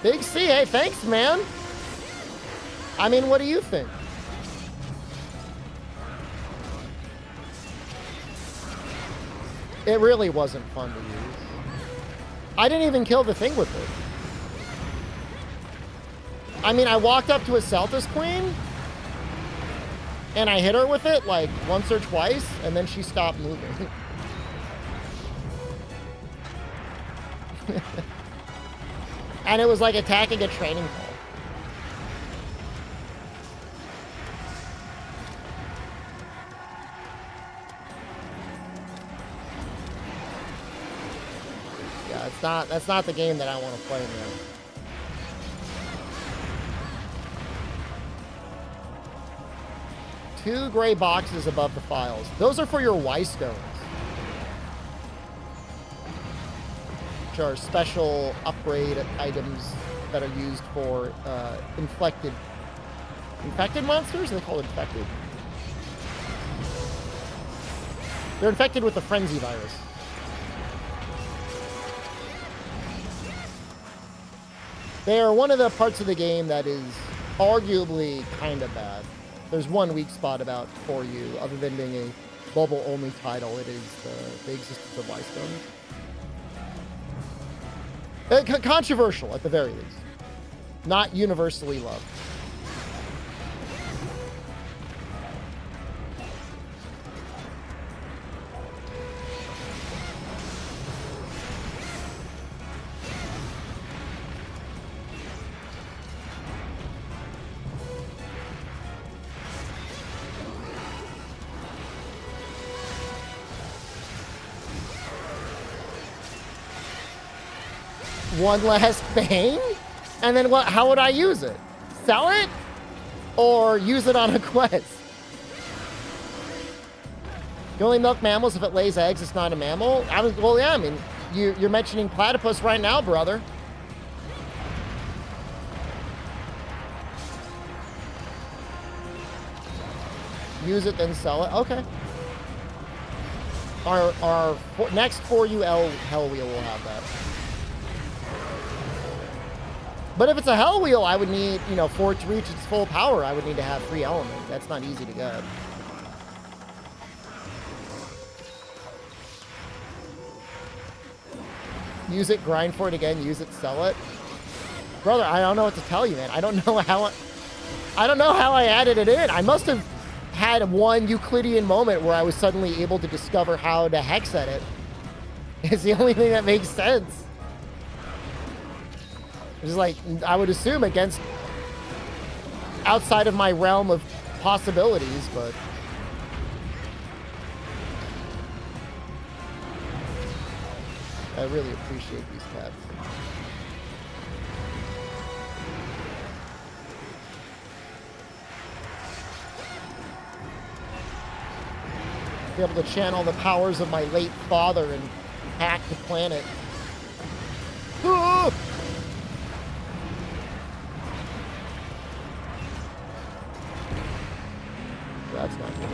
Big C, hey, thanks, man. I mean, what do you think? It really wasn't fun to use. I didn't even kill the thing with it. I mean, I walked up to a Celtis Queen, and I hit her with it, like, once or twice, and then she stopped moving. And it was like attacking a training hall. Yeah, that's not the game that I want to play, man. Two gray boxes above the files. Those are for your Y stones, which are special upgrade items that are used for infected monsters? They're called infected. They're infected with the frenzy virus. They are one of the parts of the game that is arguably kind of bad. There's one weak spot about for you, other than being a bubble-only title. It is the existence of Y stones. Controversial, at the very least. Not universally loved. One last bang? And then what? How would I use it? Sell it? Or use it on a quest? You only milk mammals if it lays eggs, it's not a mammal? Well, yeah, I mean, you're mentioning platypus right now, brother. Use it, then sell it. Okay. Our next 4UL Hell Wheel will have that. But if it's a Hell Wheel, I would need, for it to reach its full power, I would need to have 3 elements. That's not easy to get. Use it, grind for it again, use it, sell it. Brother, I don't know what to tell you, man. I don't know how I added it in. I must have had one Euclidean moment where I was suddenly able to discover how to hex edit. It's the only thing that makes sense. It's like, I would assume against outside of my realm of possibilities, but I really appreciate these cats. Be able to channel the powers of my late father and hack the planet. That's not good.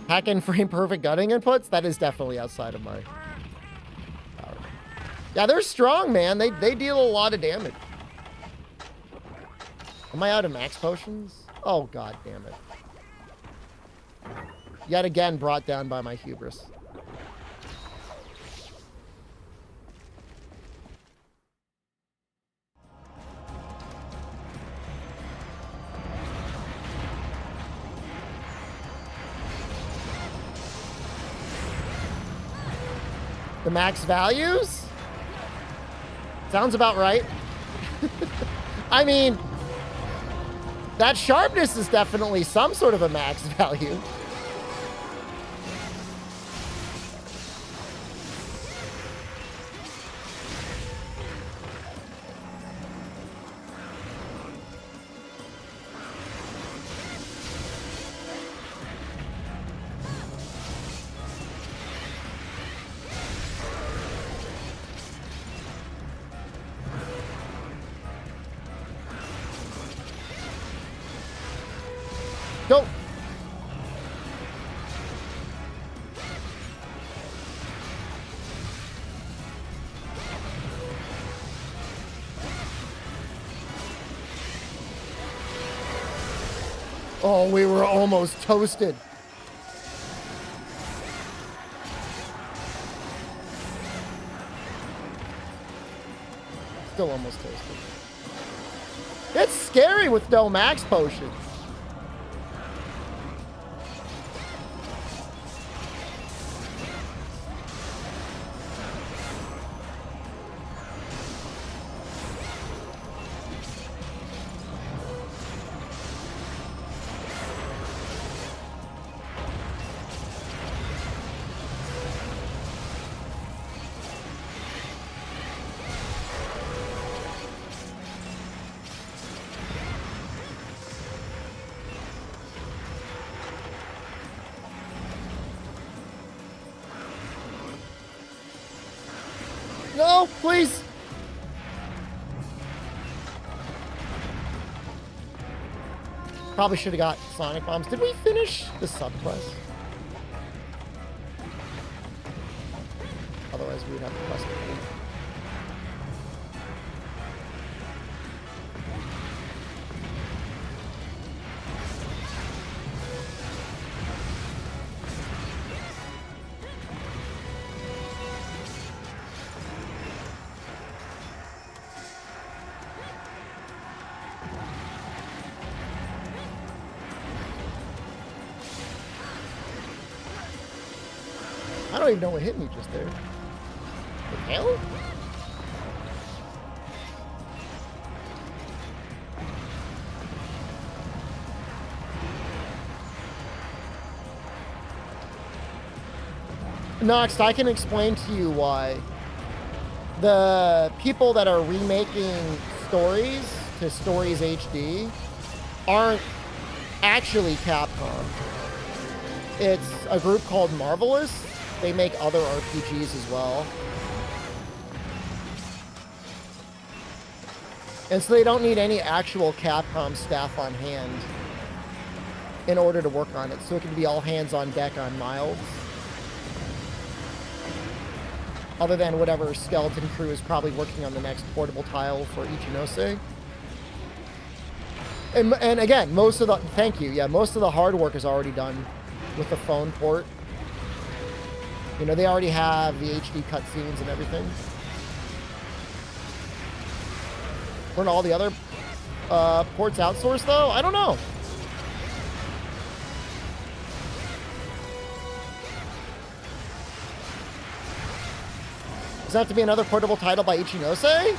Hack and frame perfect gunning inputs? That is definitely outside of my power. Yeah, they're strong, man. They deal a lot of damage. Am I out of max potions? Oh, god damn it. Yet again brought down by my hubris. The max values? Sounds about right. I mean, that sharpness is definitely some sort of a max value. Go. Oh, we were almost toasted. Still almost toasted. It's scary with no max potions. No, please. Probably should have got Sonic Bombs. Did we finish the subquest? Otherwise, we would have to quest it. I don't even know what hit me just there. The hell? Next, I can explain to you why the people that are remaking Stories to Stories HD aren't actually Capcom. It's a group called Marvelous. They make other RPGs as well. And so they don't need any actual Capcom staff on hand in order to work on it. So it can be all hands on deck on Miles. Other than whatever skeleton crew is probably working on the next portable tile for Ichinose. And again, most of the, thank you, yeah, most of the hard work is already done with the phone port. You know, they already have the HD cutscenes and everything. Weren't all the other ports outsourced, though? I don't know. Does that have to be another portable title by Ichinose?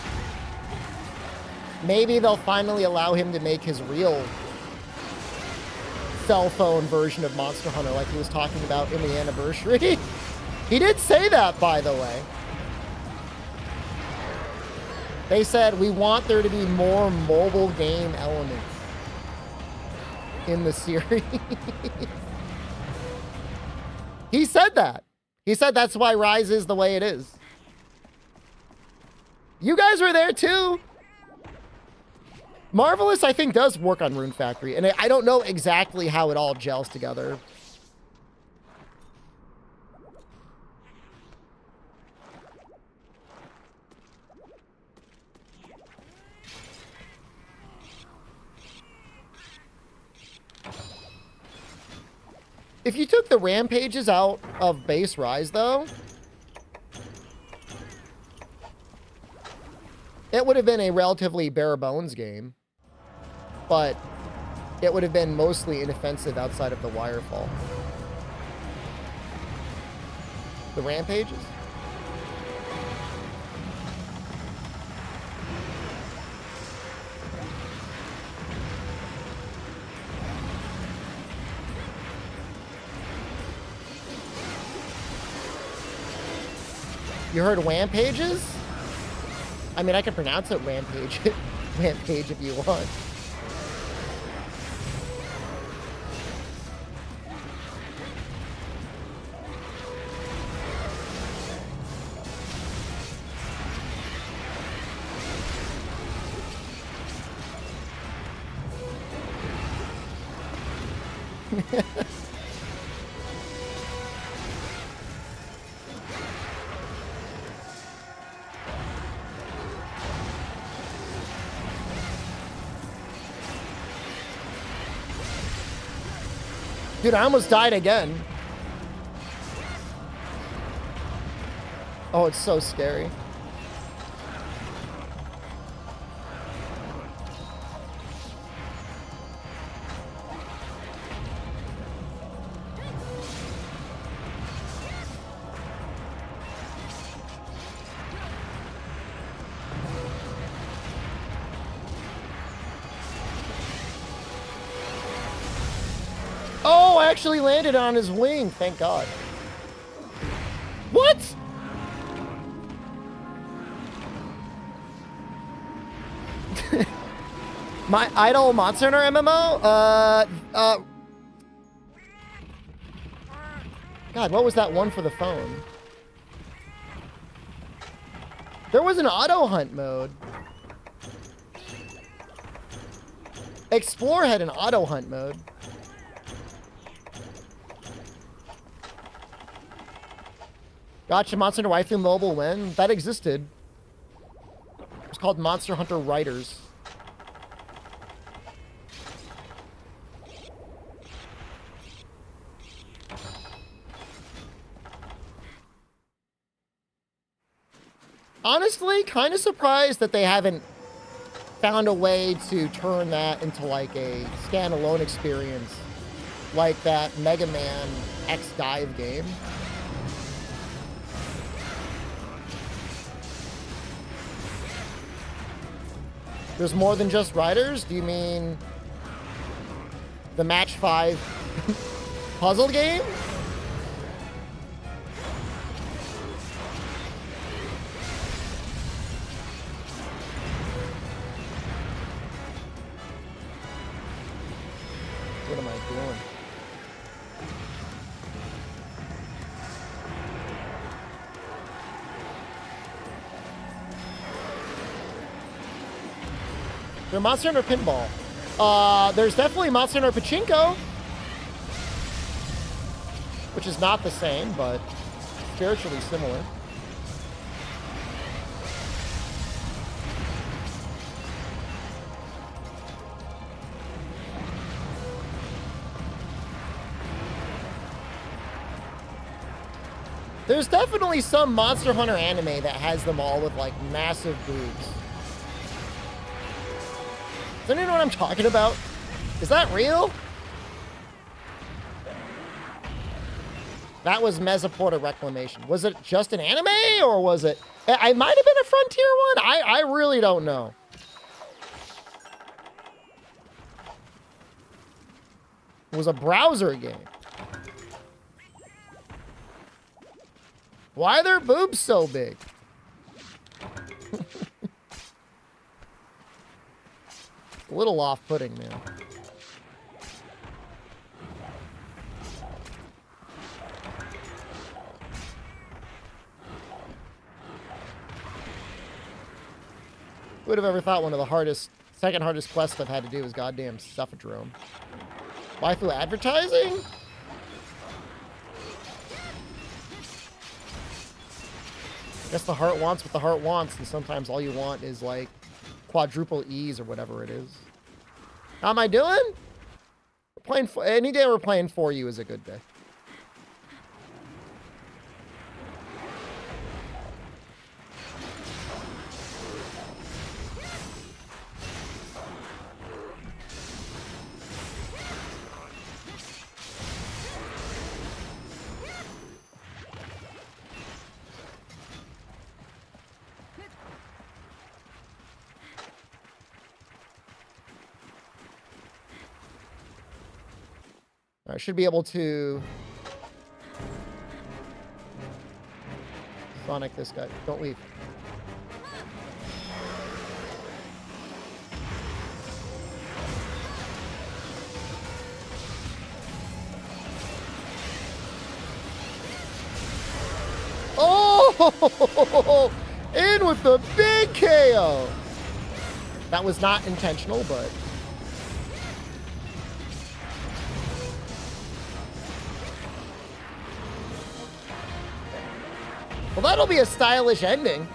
Maybe they'll finally allow him to make his real cell phone version of Monster Hunter like he was talking about in the anniversary. He did say that, by the way. They said, we want there to be more mobile game elements in the series. He said that. He said that's why Rise is the way it is. You guys were there too. Marvelous, I think, does work on Rune Factory, and I don't know exactly how it all gels together. If you took the rampages out of base Rise, though, it would have been a relatively bare bones game, but it would have been mostly inoffensive outside of the Wirefall. The rampages? You heard Rampages? I mean, I can pronounce it Rampage. Rampage if you want. Dude, I almost died again. Oh, it's so scary. Oh, I actually landed on his wing. Thank God. What? My idol Monster Hunter MMO? God, what was that one for the phone? There was an auto hunt mode. Explore had an auto hunt mode. Gotcha, Monster Hunter Waifu Mobile when? That existed. It was called Monster Hunter Riders. Honestly, kind of surprised that they haven't found a way to turn that into like a standalone experience like that Mega Man X Dive game. There's more than just riders? Do you mean the Match 5 puzzle game? What am I doing? They're Monster Hunter Pinball. There's definitely Monster Hunter Pachinko, which is not the same, but spiritually similar. There's definitely some Monster Hunter anime that has them all with like massive boobs. Does anyone know what I'm talking about? Is that real? That was Mesoporta Reclamation. Was it just an anime or was it? I might have been a Frontier one. I really don't know. It was a browser game. Why are their boobs so big? A little off-putting, man. Who would have ever thought one of the hardest, second hardest quests I've had to do is goddamn Cephadrome. Waifu advertising? I guess the heart wants what the heart wants, and sometimes all you want is like quadruple E's or whatever it is. How am I doing? We're playing any day we're playing for you is a good day. I should be able to Sonic this guy. Don't leave. Oh! In with the big KO! That was not intentional, but... Well, that'll be a stylish ending.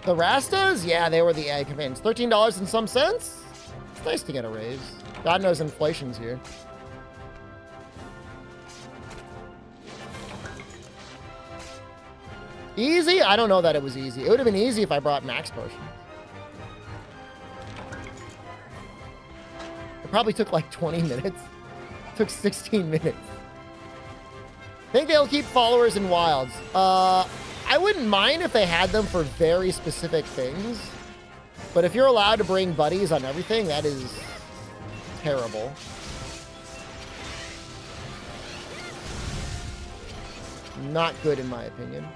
The Rastas? Yeah, they were the AI commands. $13 and some cents? It's nice to get a raise. God knows inflation's here. Easy? I don't know that it was easy. It would have been easy if I brought max potions. It probably took like 20 minutes. It took 16 minutes. Think they'll keep followers in wilds. I wouldn't mind if they had them for very specific things. But if you're allowed to bring buddies on everything, that is terrible. Not good in my opinion.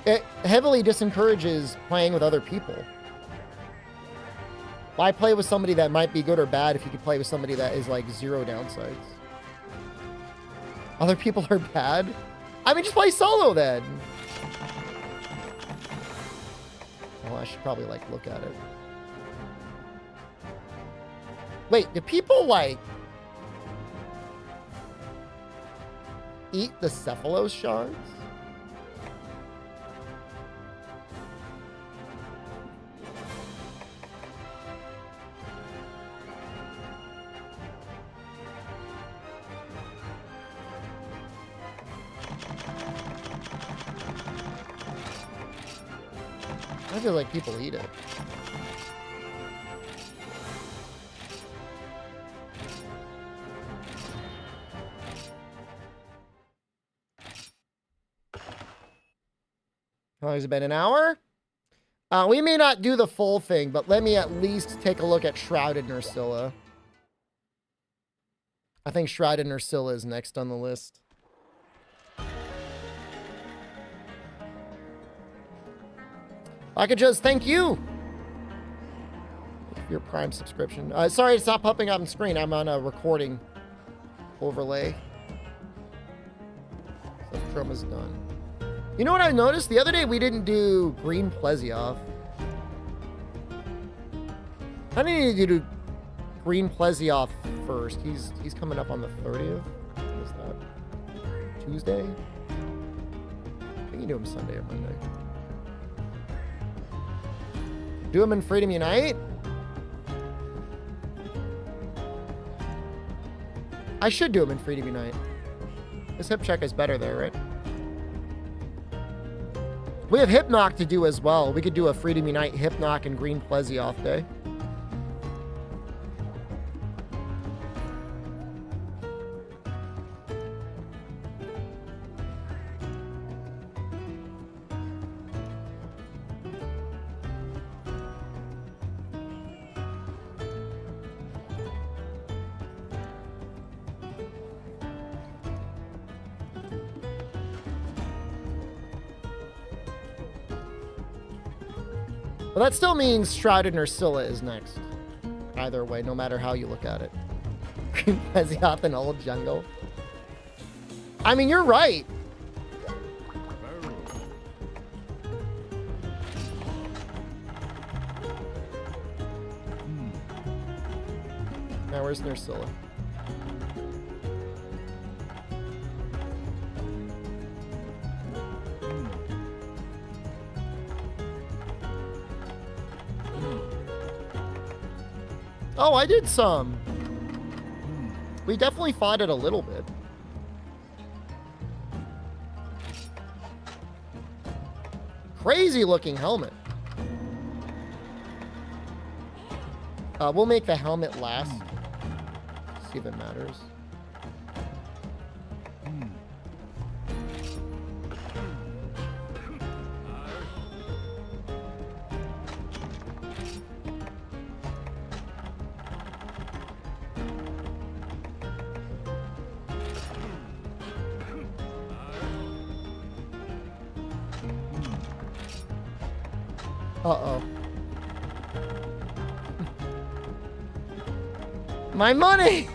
It heavily disencourages playing with other people. Why play with somebody that might be good or bad if you could play with somebody that is like zero downsides? Other people are bad? I mean, just play solo then. Well, I should probably like look at it. Wait, do people like eat the Cephalos shards? I feel like people eat it. How long has it been? An hour? We may not do the full thing, but let me at least take a look at Shrouded Nursilla. I think Shrouded Nursilla is next on the list. I could just thank you for your Prime subscription. Sorry it's not popping up on screen. I'm on a recording overlay. Cephadrome is done. You know what I noticed? The other day we didn't do Green Plesioth. I need to do Green Plesioth first. He's coming up on the 30th. What is that? Tuesday? I think you do him Sunday or Monday. Do him in Freedom Unite? I should do him in Freedom Unite. This hip check is better there, right? We have Hip Knock to do as well. We could do a Freedom Unite, Hip Knock, and Green Plesioth day. Well, that still means Shrouded Nursilla is next. either way, no matter how you look at it. Pezioth and old jungle. I mean, you're right. Now, where's Nursilla? Oh, I did some. We definitely fought it a little bit. Crazy looking helmet. We'll make the helmet last. See if it matters. Uh-oh. My money!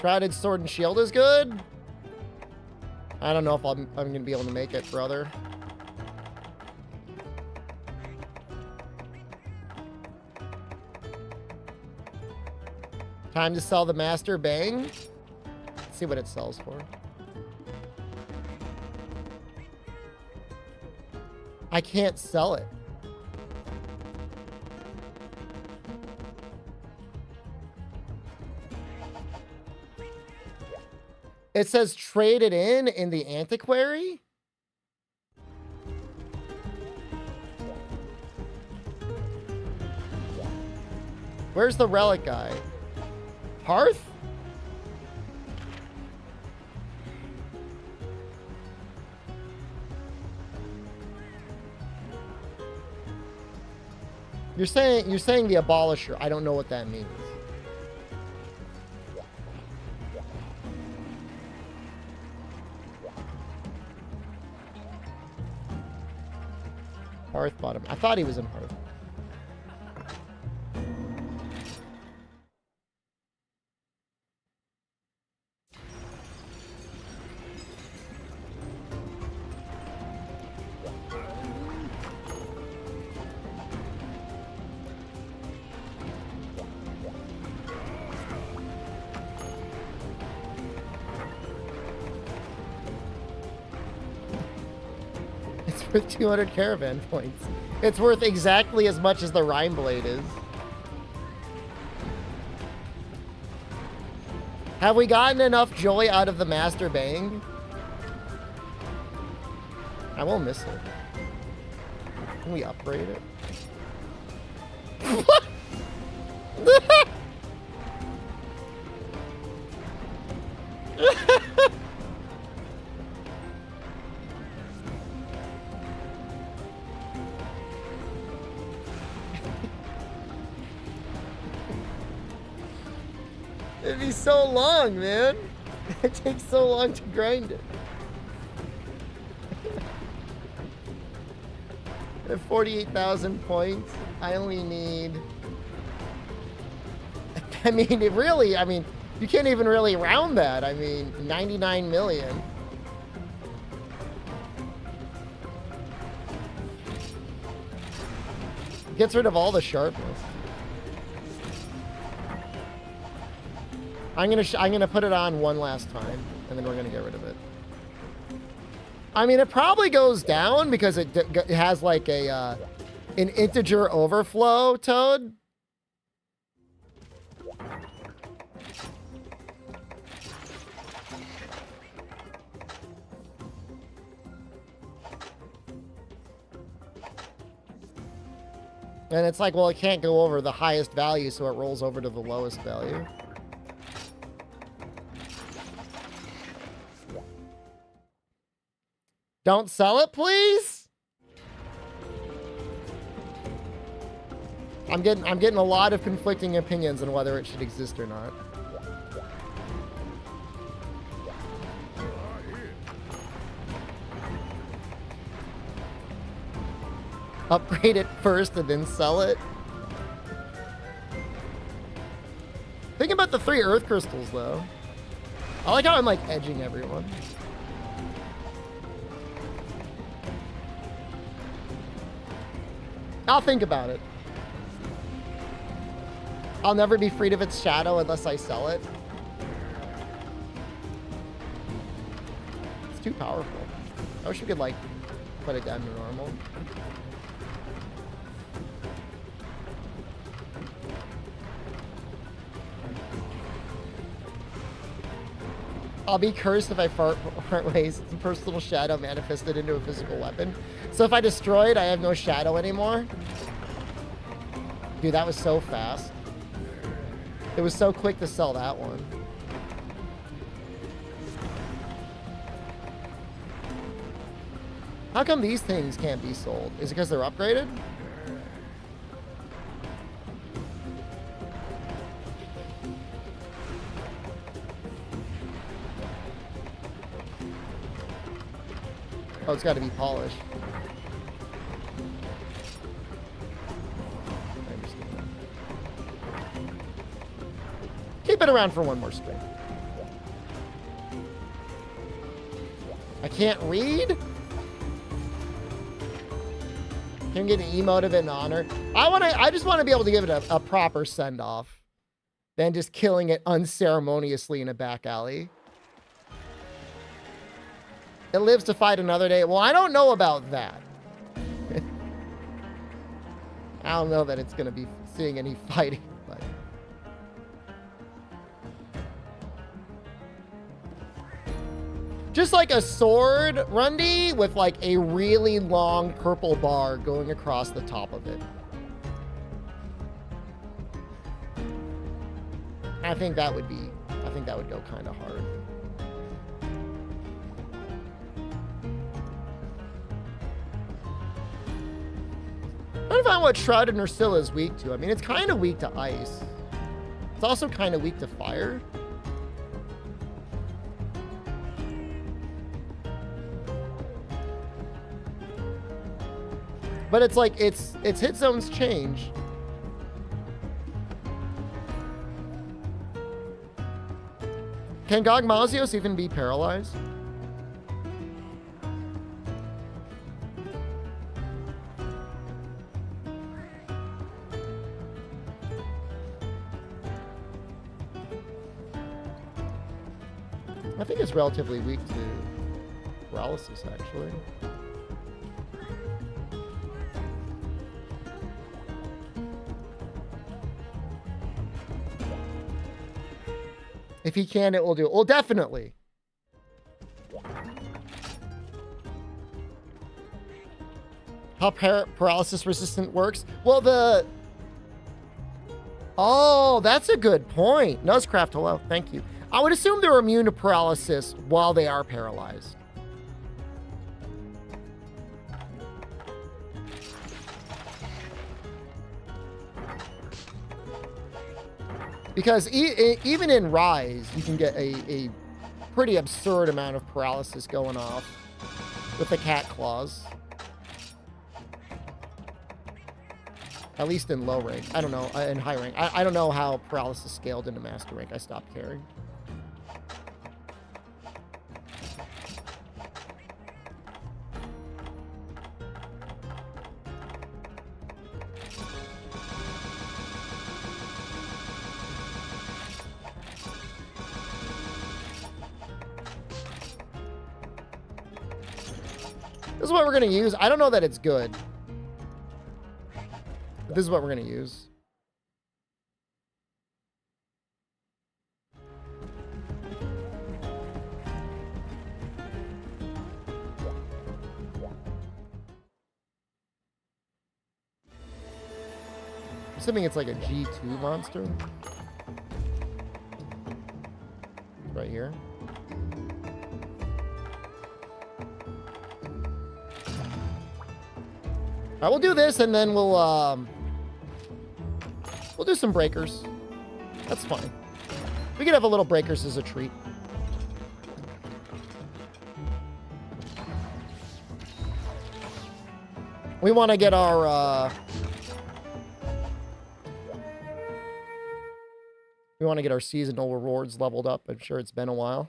Shrouded Sword and Shield is good? I don't know if I'm gonna be able to make it, brother. Time to sell the Master Bang. Let's see what it sells for. I can't sell it. It says trade it in the antiquary. Where's the relic guy? Hearth? You're saying the abolisher. I don't know what that means. Hearth bottom. I thought he was in Hearth. Worth 200 caravan points. It's worth exactly as much as the Rhyme Blade is. Have we gotten enough joy out of the Master Bang? I won't miss it. Can we upgrade it? What? It'd be so long, man. It takes so long to grind it. At 48,000 points, I only need... I mean, you can't even really round that. I mean, 99 million. Gets rid of all the sharpness. I'm gonna put it on one last time, and then we're gonna get rid of it. I mean, it probably goes down because it has like an integer overflow, Toad. And it's like, well, it can't go over the highest value, so it rolls over to the lowest value. Don't sell it, please? I'm getting a lot of conflicting opinions on whether it should exist or not. Upgrade it first and then sell it. Think about the 3 earth crystals though. I like how I'm like edging everyone. I'll think about it. I'll never be freed of its shadow unless I sell it. It's too powerful. I wish we could like put it down to normal. I'll be cursed if I part ways. The personal shadow manifested into a physical weapon. So if I destroy it, I have no shadow anymore. Dude, that was so fast. It was so quick to sell that one. How come these things can't be sold? Is it because they're upgraded? Oh, it's got to be polished. I understand. Keep it around for one more spin. I can't read? Can get an emote of it in honor. I just want to be able to give it a proper send-off than just killing it unceremoniously in a back alley. It lives to fight another day. Well, I don't know about that. I don't know that it's going to be seeing any fighting. But... just like a sword, Rundy, with like a really long purple bar going across the top of it. I think that would go kind of hard. I'm trying to find what Shrouded Nursilla is weak to. I mean, it's kind of weak to ice. It's also kind of weak to fire. But it's like, its hit zones change. Can Gogmazios even be paralyzed? I think it's relatively weak to paralysis, actually. If he can, it will do it. Well, definitely. How paralysis resistant works? Well, oh, that's a good point. Nuzcraft, hello. Thank you. I would assume they're immune to paralysis while they are paralyzed. Because even in Rise, you can get a pretty absurd amount of paralysis going off with the cat claws. At least in low rank. I don't know, in high rank. I don't know how paralysis scaled into master rank. I stopped caring. This is what we're going to use. I don't know that it's good. But this is what we're going to use. Assuming it's like a G2 monster. Right here. I will do this, and then we'll We'll do some breakers. That's fine. We could have a little breakers as a treat. We want to get our, we want to get our seasonal rewards leveled up. I'm sure it's been a while.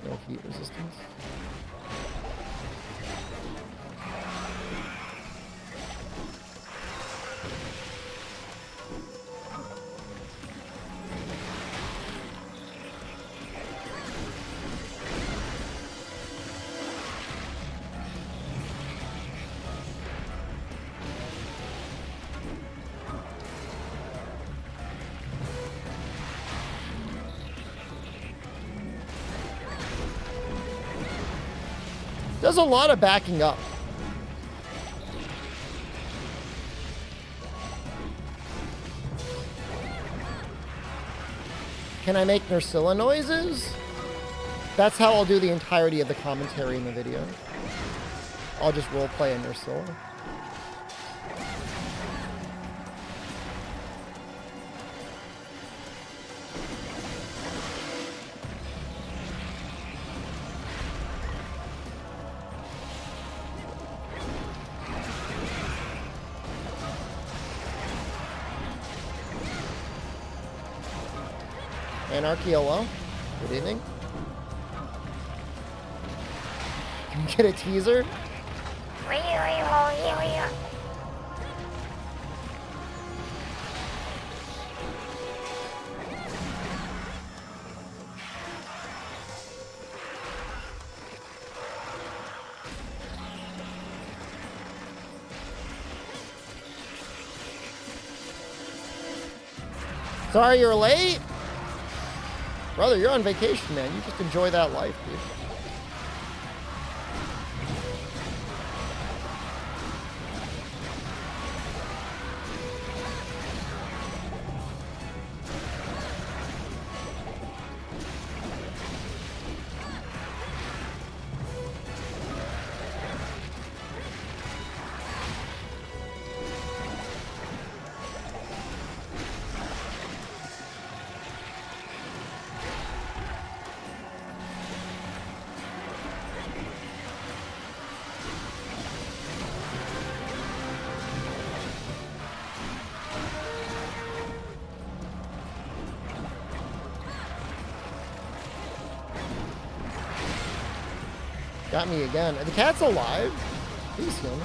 No heat resistance. Does a lot of backing up. Can I make Nursilla noises? That's how I'll do the entirety of the commentary in the video. I'll just roleplay a Nursilla. Anarchiolo, good evening. Can we get a teaser? Sorry you're late? Brother, you're on vacation, man. You just enjoy that life, dude. Got me again. The cat's alive. Please heal me.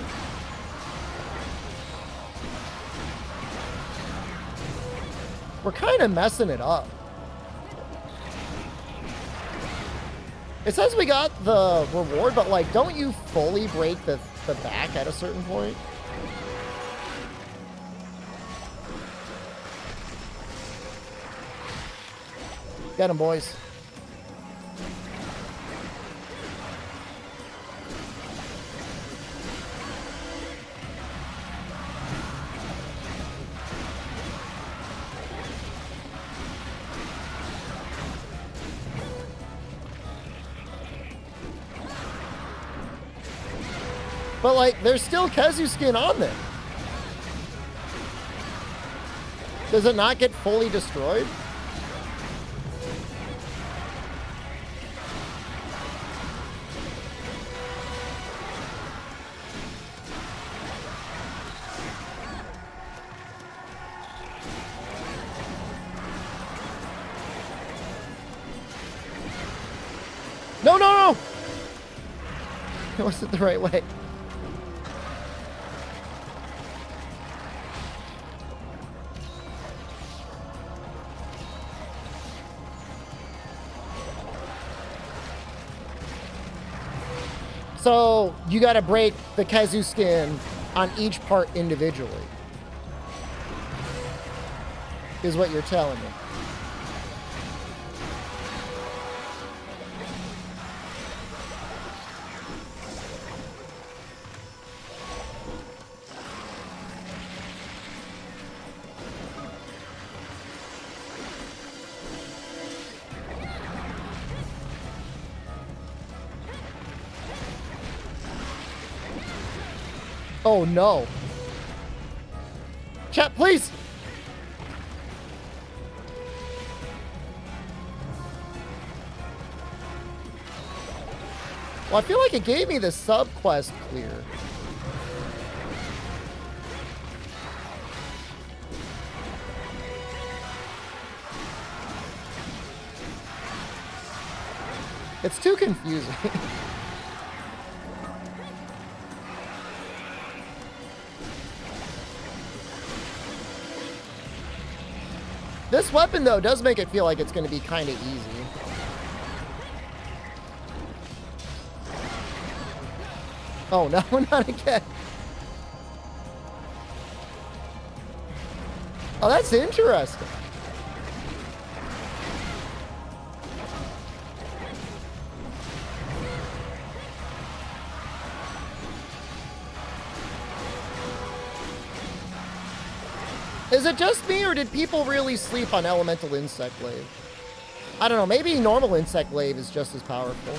We're kind of messing it up. It says we got the reward, but like, don't you fully break the back at a certain point? Get him, boys. But like, there's still Kezu skin on there. Does it not get fully destroyed? No, no, no! It wasn't the right way. So you got to break the Kezu skin on each part individually, is what you're telling me. Oh, no. Chat, please. Well, I feel like it gave me the sub-quest clear. It's too confusing. This weapon, though, does make it feel like it's going to be kind of easy. Oh, no, not again. Oh, that's interesting. Is it just me, or did people really sleep on Elemental Insect Glaive? I don't know, maybe normal Insect Glaive is just as powerful.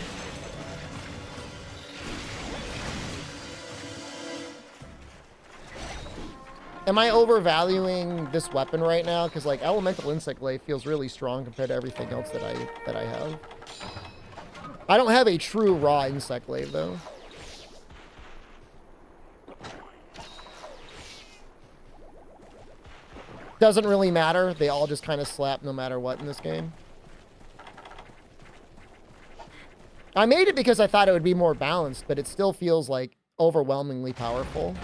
Am I overvaluing this weapon right now? Because, like, Elemental Insect Glaive feels really strong compared to everything else that I have. I don't have a true raw Insect Glaive, though. Doesn't really matter. They all just kind of slap no matter what in this game. I made it because I thought it would be more balanced, but it still feels, like, overwhelmingly powerful.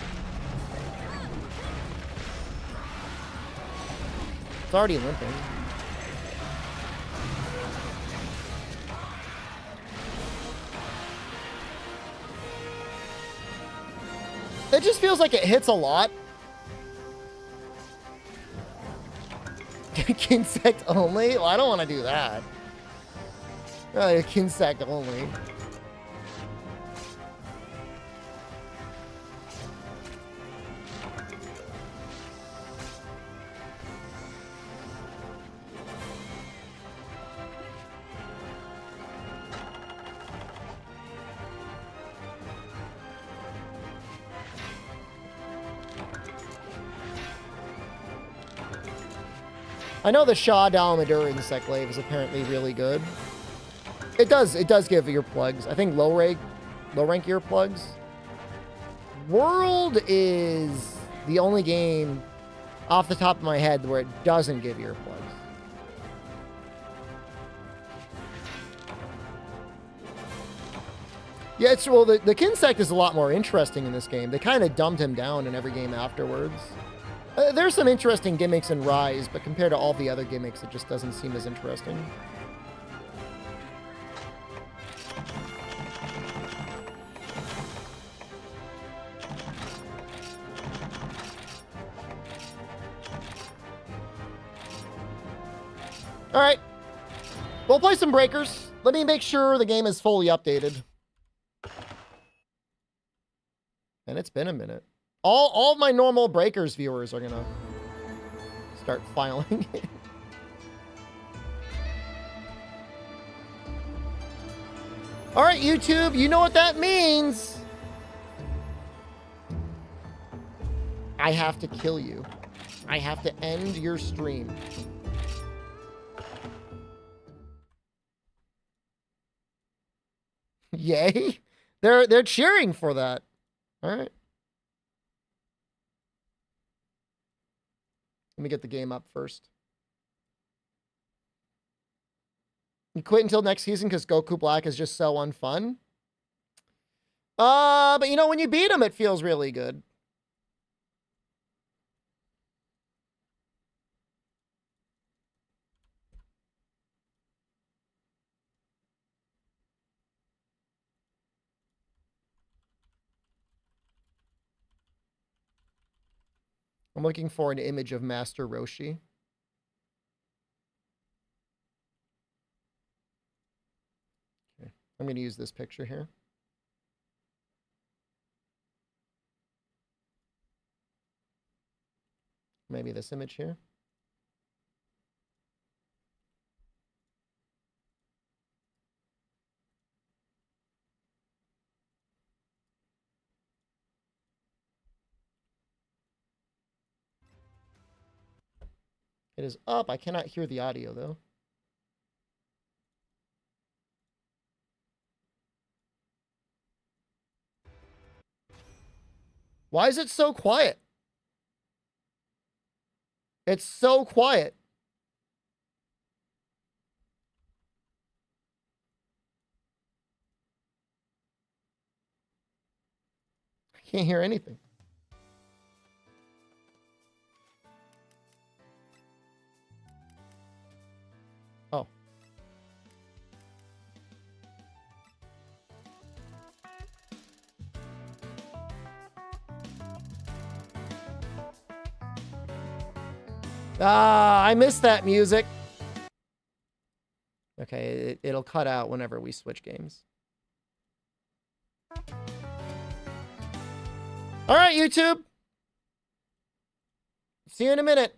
It's already limping. It just feels like it hits a lot. Kinsect only? Well, I don't want to do that. Kinsect only. I know the Shah Dalmadur Insect Glaive is apparently really good. It does give earplugs. I think low rank earplugs. World is the only game off the top of my head where it doesn't give earplugs. Yeah, it's well, the Kinsect is a lot more interesting in this game. They kind of dumbed him down in every game afterwards. There's some interesting gimmicks in Rise, but compared to all the other gimmicks, it just doesn't seem as interesting. All right. We'll play some breakers. Let me make sure the game is fully updated. And it's been a minute. All of my normal breakers viewers are gonna start filing in. All right, YouTube, you know what that means. I have to kill you. I have to end your stream. Yay. They're cheering for that. All right. Let me get the game up first. You quit until next season because Goku Black is just so unfun. But you know, when you beat him, it feels really good. I'm looking for an image of Master Roshi. Okay. I'm going to use this picture here. Maybe this image here. is up. I cannot hear the audio, though. Why is it so quiet? It's so quiet. I can't hear anything. Oh. Ah, I missed that music. Okay, it'll cut out whenever we switch games. All right, YouTube. See you in a minute.